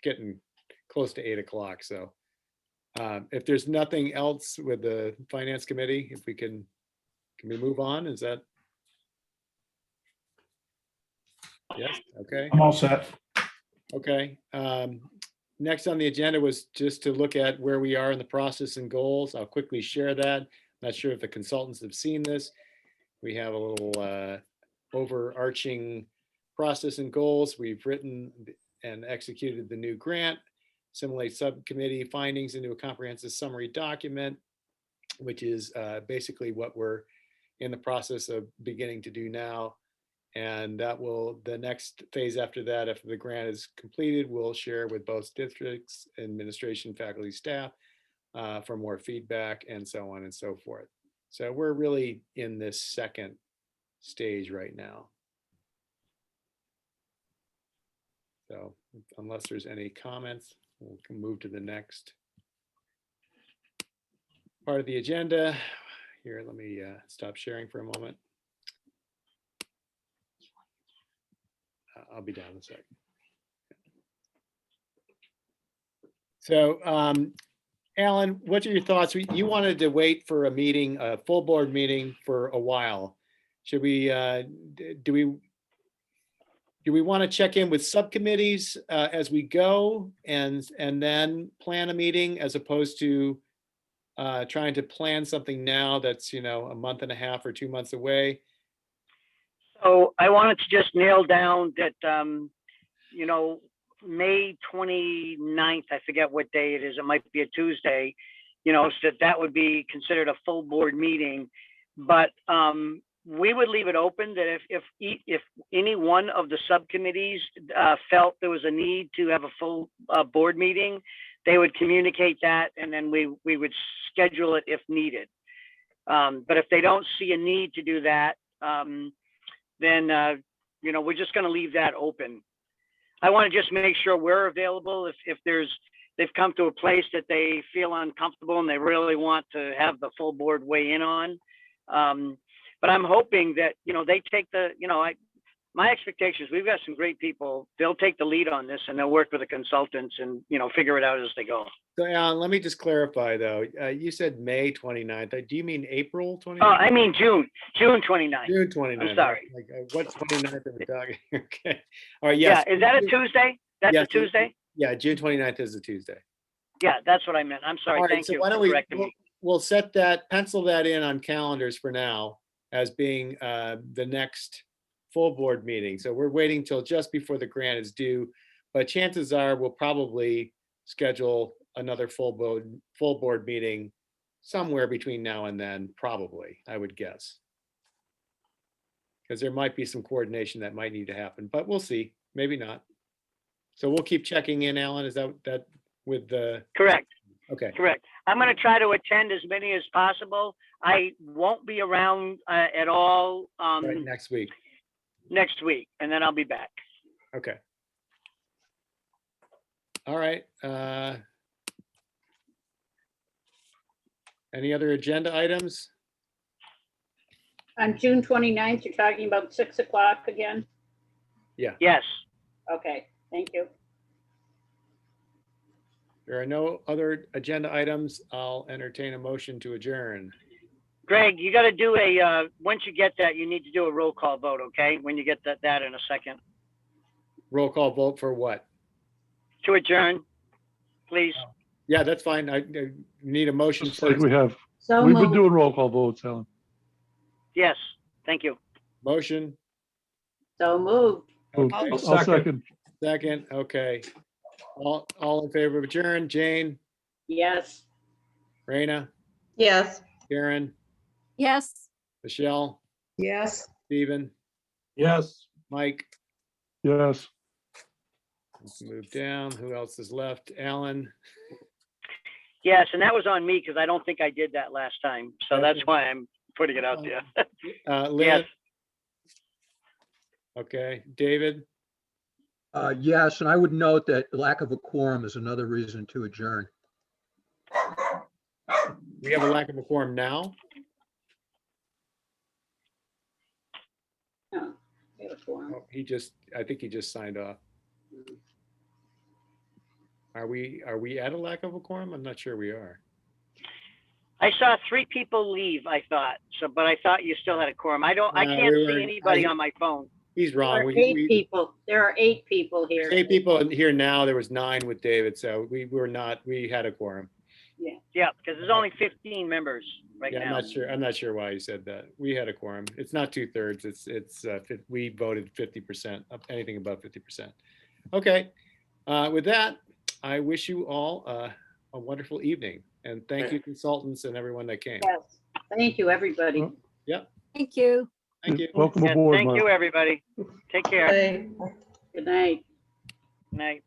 getting close to 8 o'clock. So if there's nothing else with the finance committee, if we can we move on? Is that? Yes, okay. I'm all set. Okay. Next on the agenda was just to look at where we are in the process and goals. I'll quickly share that. Not sure if the consultants have seen this. We have a little overarching process and goals. We've written and executed the new grant, assimilate subcommittee findings into a comprehensive summary document, which is basically what we're in the process of beginning to do now. And that will, the next phase after that, after the grant is completed, we'll share with both districts, administration, faculty, staff for more feedback and so on and so forth. So we're really in this second stage right now. So unless there's any comments, we can move to the next part of the agenda. Here, let me stop sharing for a moment. I'll be down in a second. So Alan, what are your thoughts? You wanted to wait for a meeting, a full board meeting for a while. Should we, do we want to check in with subcommittees as we go and then plan a meeting as opposed to trying to plan something now that's, a month and a half or 2 months away? So I wanted to just nail down that, May 29th, I forget what day it is, it might be a Tuesday, so that would be considered a full board meeting. But we would leave it open that if any one of the subcommittees felt there was a need to have a full board meeting, they would communicate that, and then we would schedule it if needed. But if they don't see a need to do that, then we're just going to leave that open. I want to just make sure we're available if they've come to a place that they feel uncomfortable and they really want to have the full board weigh in on. But I'm hoping that, they take my expectations, we've got some great people. They'll take the lead on this and they'll work with the consultants and, figure it out as they go. So Alan, let me just clarify though. You said May 29th. Do you mean April 29th? Oh, I mean June 29th. June 29th. I'm sorry. Like, what 29th are we talking? Okay. All right, yes. Yeah, is that a Tuesday? That's Yes, a Tuesday? Yeah, June 29th is a Tuesday. Yeah, that's what I meant. I'm sorry. All right, Thank so you why for don't correcting me. we'll set that, pencil that in on calendars for now as being the next full board meeting. So we're waiting till just before the grant is due, but chances are we'll probably schedule another full board meeting somewhere between now and then, probably, I would guess. Because there might be some coordination that might need to happen, but we'll see, maybe not. So we'll keep checking in, Alan, is that with the? Correct. Okay. Correct. I'm going to try to attend as many as possible. I won't be around at all Right, next week. and then I'll be back. Okay. All right. Any other agenda items? On June 29th, you're talking about 6 o'clock again? Yeah. Yes. Okay, thank you. There are no other agenda items. I'll entertain a motion to adjourn. Greg, you got to do once you get that, you need to do a roll call vote, okay? When you get that in a second. Roll call vote for what? To adjourn, please. Yeah, that's fine. I need a motion Just like first. we have, So we've been moved. doing roll call votes, Alan. Yes, thank you. Motion. So moved. Okay. I'll second. Second, okay. All in favor of adjourn? Jane, Yes. Raina, Yes. Karen, Yes. Michelle, Yes. Stephen, Yes. Mike. Yes. Let's move down. Who else is left? Alan. Yes, and that was on me because I don't think I did that last time. So that's why I'm putting it out there. Lynn. Yes. Okay, David. Yes, and I would note that lack of a quorum is another reason to adjourn. We have a lack of a quorum now. Oh, we have a quorum. Oh, I think he just signed off. Are we at a lack of a quorum? I'm not sure we are. I saw 3 people leave, I thought. But I thought you still had a quorum. I can't see anybody on my phone. He's There wrong. are 8 people. There are 8 people here. 8 people here now. There was 9 with David, so we had a quorum. Yeah, because there's only 15 members right Yeah, now. I'm not sure why you said that. We had a quorum. It's not 2/3. We voted 50%, anything above 50%. Okay. With that, I wish you all a wonderful evening, and thank you consultants and everyone that came. Yes. Thank you, everybody. Yep. Thank you. Thank you. Welcome Yeah, aboard, thank Mark. you, everybody. Take care. Bye. Good night. Night.